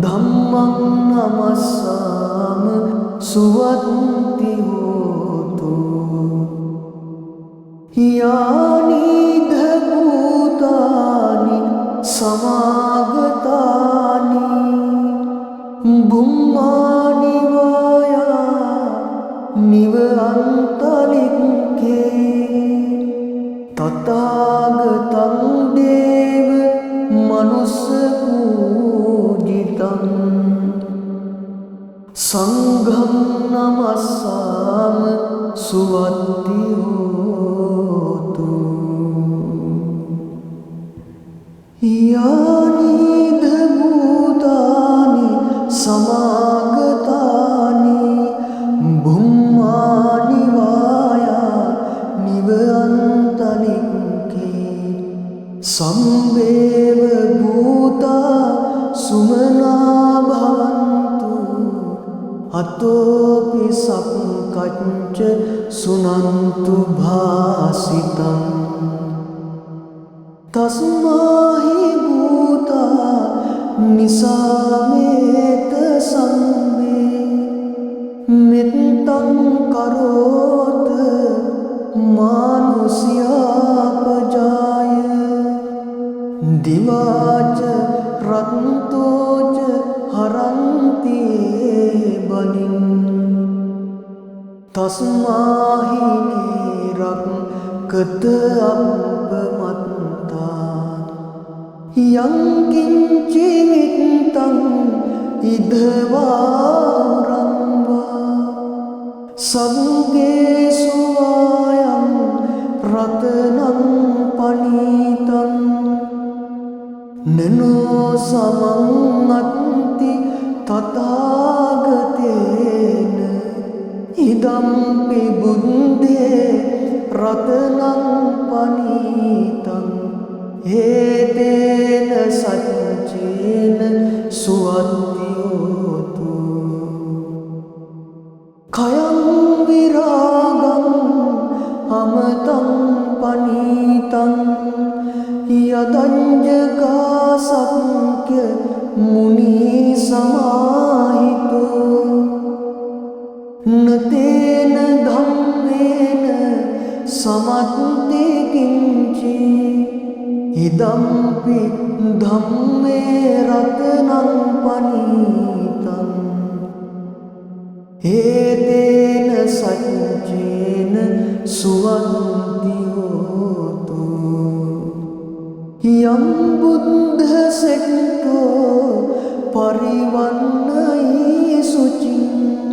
ධම්මං නමස්සාම සුවන්ති හෝතු යානිද භූතානි සමාගතානි බුම්මානි වායා නිව අන්තලික්කේ තථාගතං දේව මනුස්ස පූජිතං සංඝං නමස්සාම සුවන්ති හෝතු යානිද භූතානි සමාගතානි බුම්මානි වායා නිව අන්තලික්කේ සම්බේව භූතා සුමනා භවන්තු අතෝපි සක්කච්ච සුනන්තු භාසිතං තස්මාහි භූතා නිසාමේත සම්මේ මෙත්තං කරෝත මානුෂ්‍යාපජාය දිවාච රත්තෝච හරන්ති බලින් තස්මාහි නීරක් කත අපමත්තා යංකින්චි විත්තං ඉදවාරංවා සග්ගේසු ආයං රතනං පනීතං නනෝ සමං අත්ති තථාගතේන ඉදම්පි බුද්දේ රතනං පනීතං ඒතේන සච්චේන සුවත්තියෝතු කයං විරාගං අමතං පනීතං යදංජකාසක්්‍ය මුනි සමාහිතෝ නතේන ධම්මේන සමත්ති කිංචි ඉදම්පි ධම්මේ රතනං පනීතං ඒතේන සච්චේන සුවන්ති හෝතු යම් බුද්ධ සෙට්ටෝ පරිවන්නයි සුචින්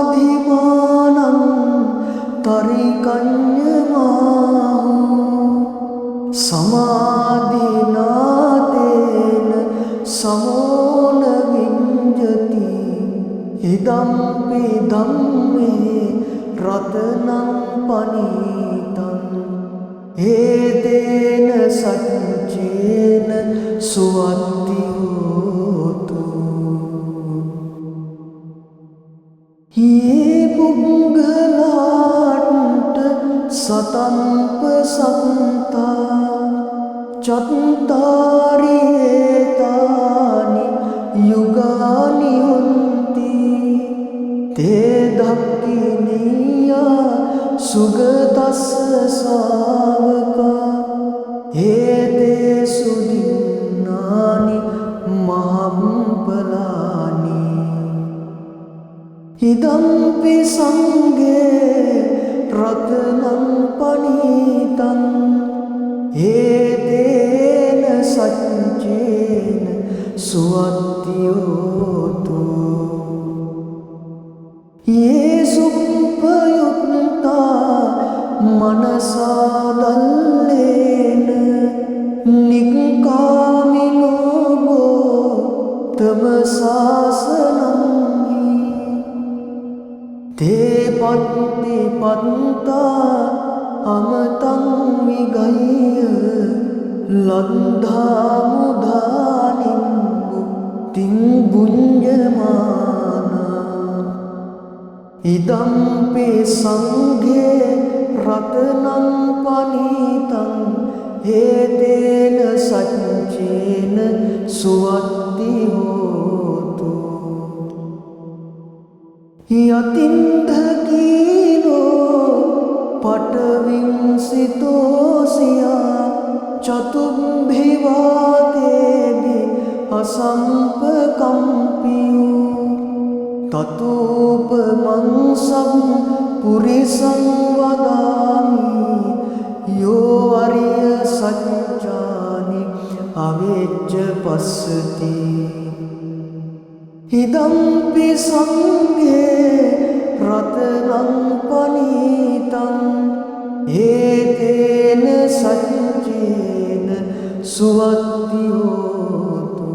සමාධිමානං තරිකඤ්ඤමාහු සමාධිනාතේන සමෝන විඤ්ජති ඉදම්පි ධම්මේ රතනං පනීතං ඒතේන සච්චේන සුවත්ති හෝතු ये पुंगलाट सतंप संता चत्तारि एतानि युगानि हुन्ति ते धक्किनीया सुगतस्य सावका एतेषु दिन्नानि महाम्पलानि ඉදම්පි සංඝේ රතනං පනීතං ඒතේන සච්චේන සුවත්තියෝතු යේසුප්පයුක්තා මනසා දල්ලේන නික්කාමිනෝ ගෝතම සාසනං ते पत्ति पत्ता अमतं विगह्य लब्धा मुधानिं मुक्तिं भुञ्जमाना इदम्पि संघे रत्नं पनीतं एतेन सच्चेन सुवत्ति होतु यतिन्धकीनो पटविंसितोऽसिया चतुर्भिवातेभि असम्पकम्पियो ततोपमंसं पुरिसं वदामि यो अर्य सच्चानि अवेज्य पश्यति इदम्पि संघे रत्नं पनीतं एतेन सच्चेन सुवत्ति होतु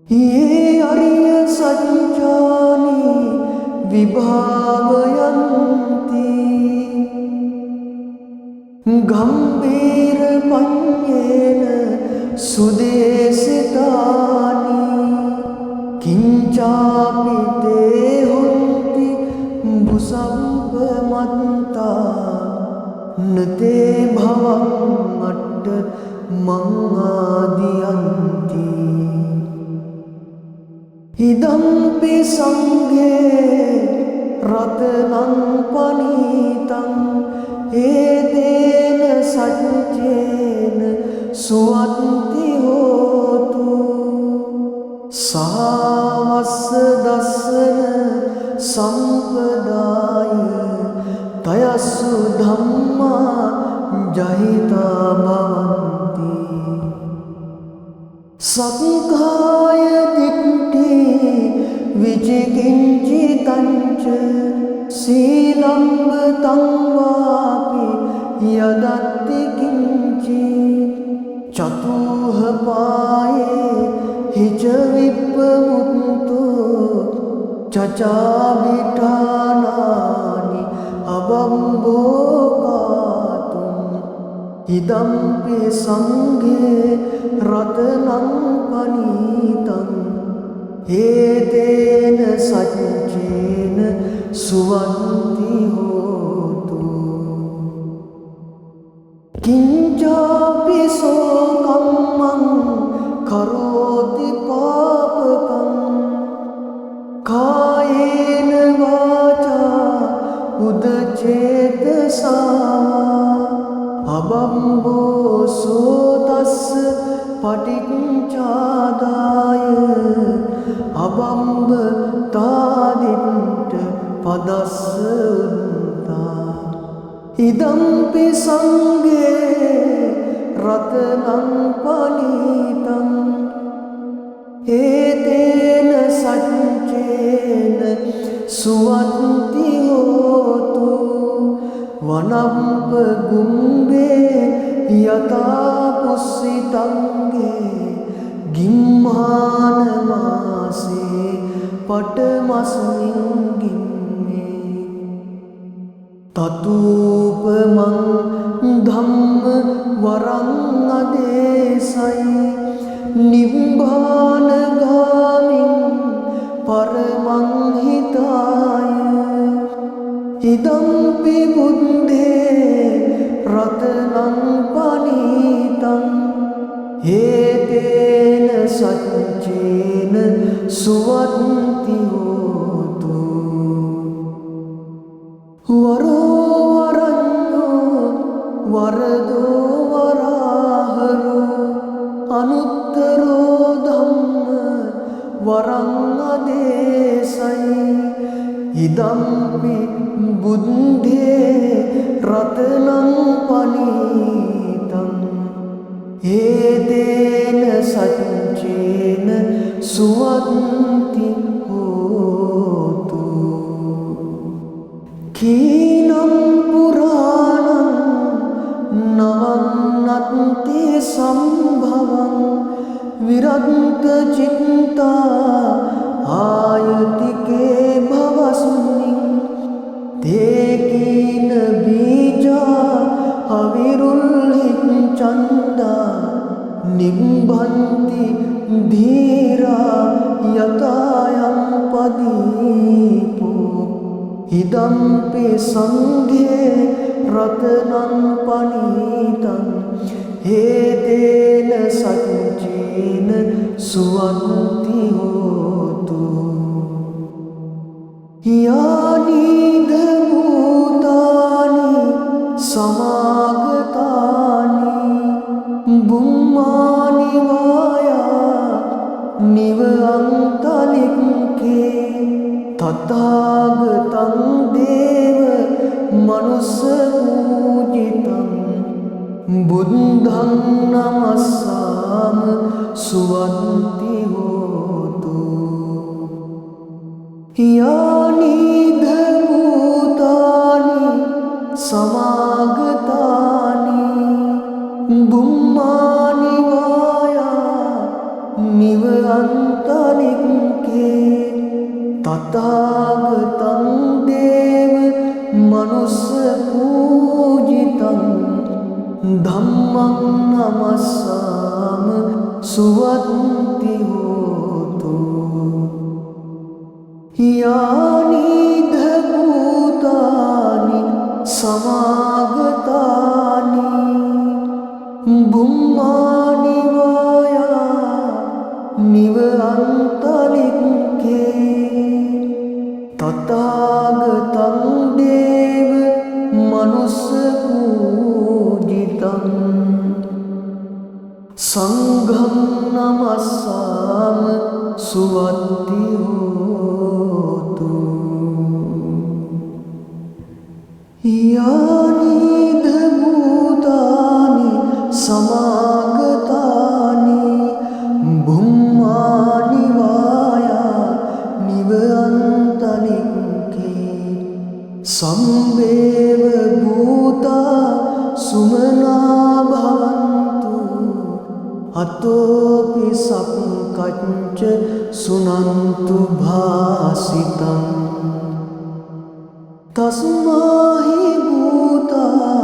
ये अर्य सच्चानि विभावयन्ति गम्भीरपञ्चेन सुदेशितानि किञ्चापि ते हुन्ति भुसम्पमन्ता न ते भवमट्ट मङ्गादियन्ति इदम्पि संघे रत्नं पनीतं एतेन सच्चेन सुवत्ति होतु सावस्स दस्सन संपदाय तयस्सु धम्मा जय चरिता भवन्ति सक्काय दिट्ठि विचिकिञ्चितञ्च शीलम्बतं वापि यदत्ति किञ्चित् चतुःपाये हि च विप्रमुक्तो चचाभिठानानि अबम्भोगातुम् इदम्पि सङ्घे रत्नं पनीतं एतेन सच्चेन सुवन्ति होतु किञ्चापि शोकं करोति पापकं कायेन वाचा उदचेतसा अबम्भोसो तस्य पटिञ्चादाय अबम्ब तादिट्ट पदस्सुन्ता इदम्पि सङ्गे रत्नं पनीतम् एतेन सच्चेन सुवन्ति होतु वनम्पगुम्बे यथा पुष्सितङ्गे गिम्हानमासे पटमस्मिन् गिम्मे ततूपमं धम्म वरं अदेशै निम्बानगामिं परमं हिताय इदम्पि बुद्धे रत्नं पनीतम् एतेन सच्चेन सुवन्ति होतु वरो वरन्यो वरदो वराहरो अनुत्तरो धम्म वरं अदेशै इदम्पि बुद्धे रत्नं पनीतम् एतेन सच्चेन सुवन्ति होतु क्षीणं पुराणं नवं नत्ति सम्भवं विरक्तचित्ता आयतिके भवस्मिन् ते कीन बीजा अविरुल्लिञ्चन्दा निम्भन्ति धीरा यतायं पदीपो इदम्पि सङ्घे रत्नं पनीतम् एतेन सच्चेन सुवन्ति होतु यानि भूतानि समागतानि बुम्मानि वाया निवन्तलिङ्के तथागतं देव मनुष्यपूजितं बुद्धं नमस्साम सुवन्ति होतु यानि भूतानि समागतानि बुम्मानि वाया निवन्तलिङ्के तथागतं देव मनुष्यपूजितं धम्मं नमस्साम सुवन्ति होतु यानि भूतानि समागतानि बुम्मानि वाया निवन्तलिङ्के तथागतं देव मनुष्यपूजितं संघं नमस्साम सुवन्ति होतु यानि भूतानि සමාගතානි බුම්මානි වායා නිව අන්තලික්කේ සම්බේව භූතා සුමනා භවන්තු අතෝපි සක්කච්ච සුනන්තු භාසිතං තස්මාහි භූතා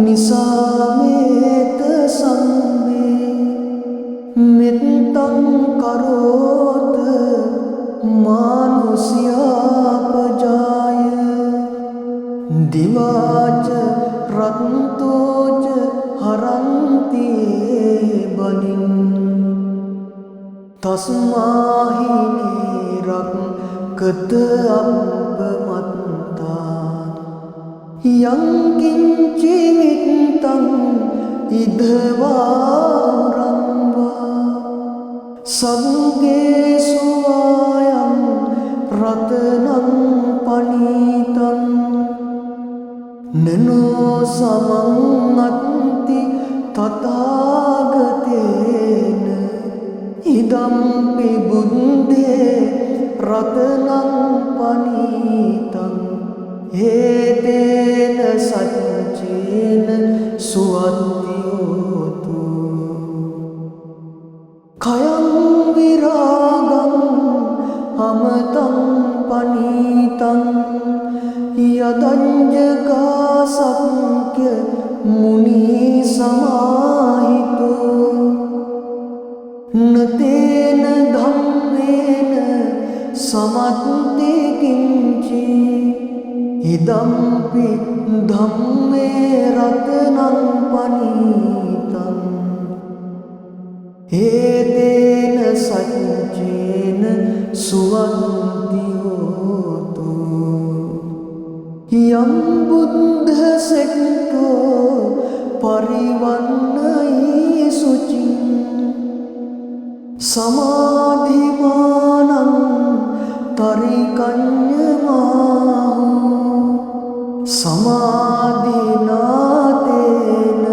නිසාමේත සම්මේ මෙත්තං කරෝත මානුසියාපජාය දිවාච රත්තෝච හරන්ති බලින් තස්මාහි නිරක්කත අපමත්තා යං කිංචි මිත්තං ඉදවාරම්වා සග්ගේසු ආයං රතනං පනීතං නනෝ සමං අත්ති තථාගතේන ඉදම්පි බුද්දේ රතනං පනීතං හේතේන සච්චේන සුවත්තියෝතු කයං විරාගං අමතං පනීතං යදංජකාසක්්‍ය මුනි සමාහිතෝ නතේන ධම්මේන සමත්ති කිංචි ඉදම්පි ධම්මේ රතනං පනීතං හේතේන සච්චේන සුවන්ති හෝතු යම් බුද්ධ සෙට්ටෝ පරිවන්නයි සුචින් සමාධිමානං තරිකඤ්ඤමාහු සමාධිනාතේන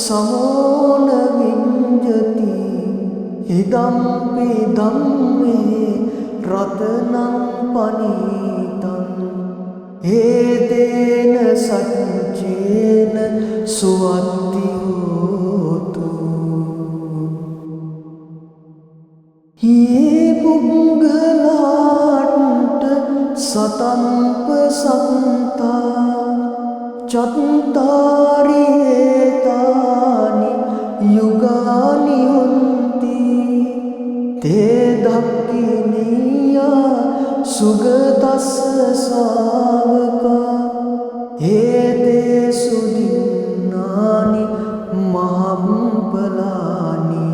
සමෝන විඤ්ජති ඉදම්පි ධම්මේ රතනං පනීතං හේතේන සච්චේන සුවත්ති හෝතු ये पुंगलाट सतंप संता चत्तारि एतानि युगानि हुन्ति ते धक्किनीया सुगतस्य सावका एते सुदिन्नानि महाम्पलानि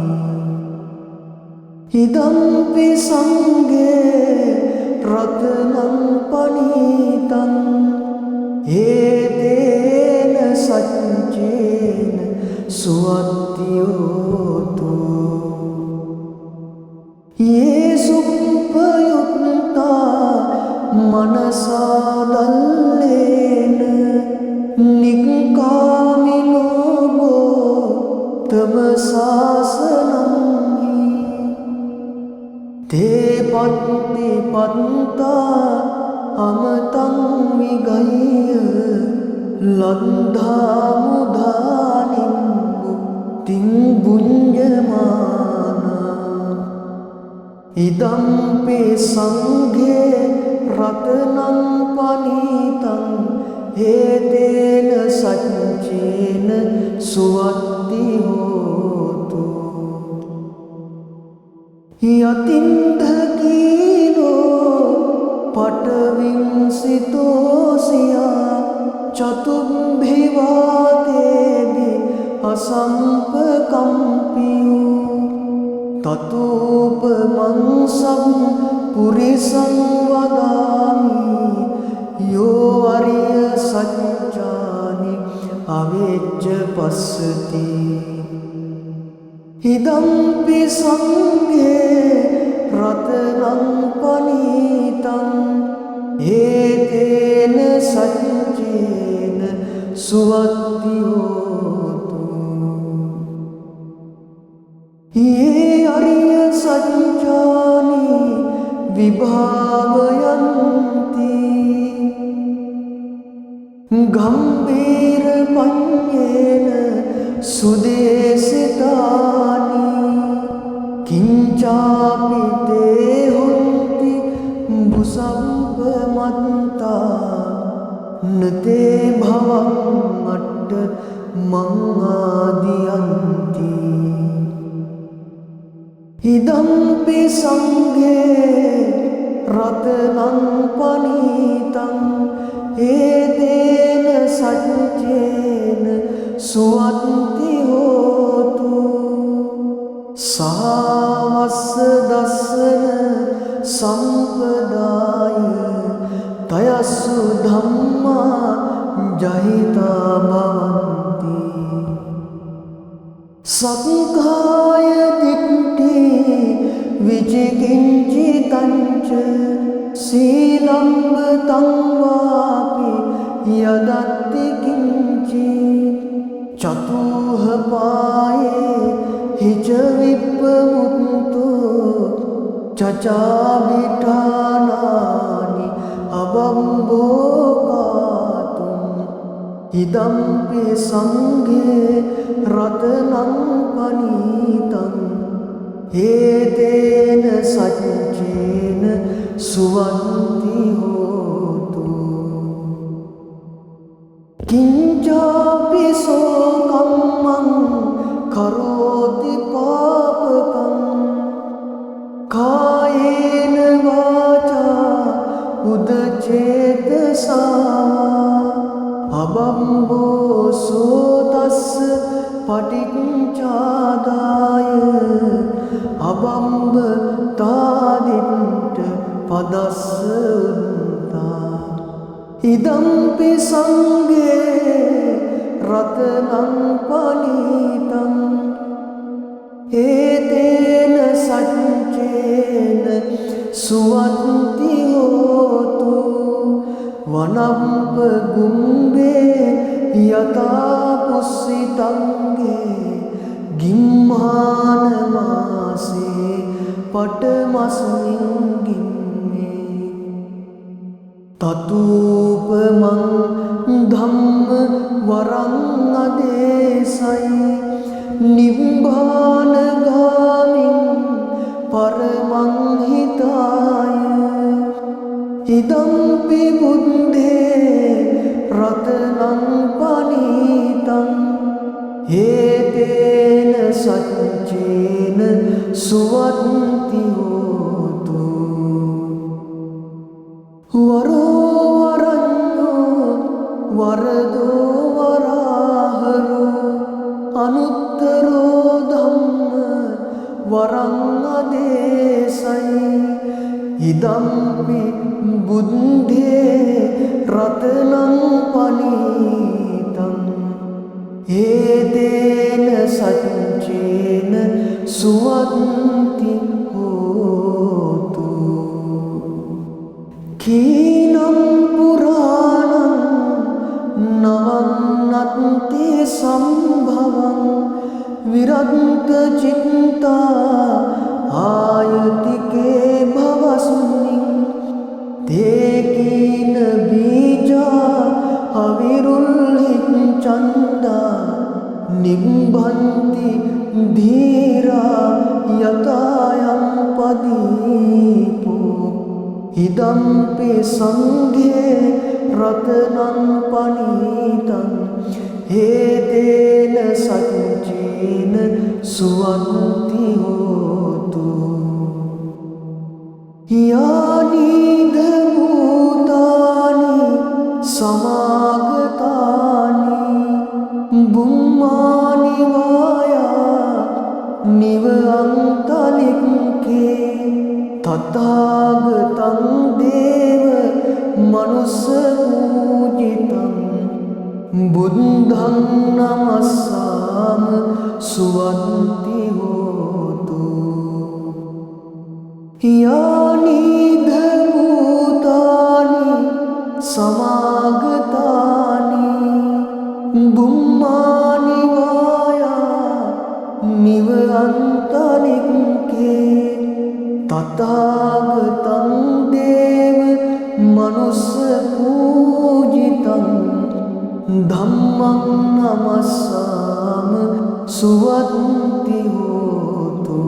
ඉදම්පි සංඝේ රතනං පනීතං හේතේන සච්චේන සුවත්තියෝතු යේසුප්පයුක්තා මනසා දල්ලේන නික්කාමිනෝ ගෝතම සාසනං ते पत्ति पत्ता अमतं विगह्य लब्धा मुधानिं मुक्तिं भुञ्जमाना इदम्पि संघे रत्नं पनीतं हेतेन सच्चेन सुवत्ति होतु यतिन्धकीनो पटविंसितोऽसिया चतुर्भिवातेभि असम्पकम्पियो ततोपमंसं पुरिसं वदामि यो अर्य सच्चानि अवेज्य पश्यति इदम्पि संघे रत्नं पनीतं एतेन सच्चेन सुवत्ति होतु විභාවයන්ති ගම්බීර පඤ්ඤේන සුදේසිතානි කිංචාපි තේ හොන්ති බුසම්පමත්තා නතේ භවං අට්ඨ මං ආදියන්ති ඉදම්පි සංඝේ රතනං පනීතං ඒතේන සච්චේන සුවන්ති හෝතු සාවස්ස දස්සන සම්පදාය තයස්සු ධම්මා ජහිතා භවන්ති සක්කාය දිට්ඨි විචිකිංචිතංච සීලම්බතං වාපි යදත්ති කිංචි චතුහ පායේ හිච විප්පමුත්තෝ චචාබිඨානානි අබම්බෝකාතුම් ඉදම්පි සංඝේ රතනං පනීතං ඒතේන සච්චේන සුවන්ති හෝතු කිංචාපි සෝ කම්මං කරෝති පාපකං කායේන වාචා උදචේතසා අබම්බෝ සෝතස්ස පටිච්චාදාය අබම්බ තාදින්ට පදස්ස උන්තා ඉදම්පි සංඝේ රතනං පනීතං ඒතේන සච්චේන සුවන්ති හෝතු වනම්ප ගුම්බේ යතා පුස්සිතංගේ ගිම්මාන මාසේ පටමස්මින් ගිම්මේ තතූපමං ධම්ම වරං අදේසයි නිබ්බාන ගාමින් පරමං හිතාය ඉදම්පි බුද්ධේ රතනං පනීතං ඒතේන සච්චේන සුවන්ති හෝතු වරෝ වරඤ්ඤෝ වරදෝ වරාහරෝ අනුත්තරෝ ධම්ම වරං අදේසයි ඉදම්පි බුද්ධේ රතනං පනීතං ඒතේන සච්චේන සුවන්ති හෝතු කීනම් පුරාණං නවන්නත්ති සම්භවං විරන්ත චිත්තා ආයතිකේ භවස්මින් තේකීන බීජා අවිරුල්හිත් චන්දා නිම්බන්ති ධීරා යතායම් පදීපෝ ඉදම්පි සංඝේ රතනං පනීතං ඒතේන සච්චේන සුවන්ති හෝතු යානිද භූතානි සමාගතානි බුම්මානි වායා නිව අන්තලික්කේ තථාගතං දේව මනුස්ස පූජිතං බුද්ධං නමස්සාම සුවන්ති හෝතු යානිද භූතානි සමාගතානි බුම්මානි වායා නිව අන්තලික්කේ තථාගතං ධම්මං නමස්සාම සුවත්ති හෝතු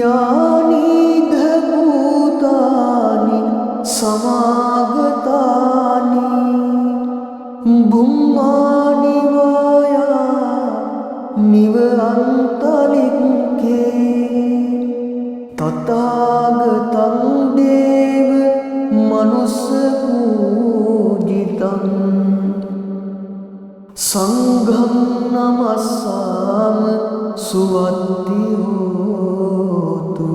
යානිධ භූතානි සමාගතානි බුම්මානි වායා නිව අන්තලික්ඛේ තථාගතං දේව මනුස්ස පූජිතං සංඝං නමස්සාම සුවත්ති හෝතු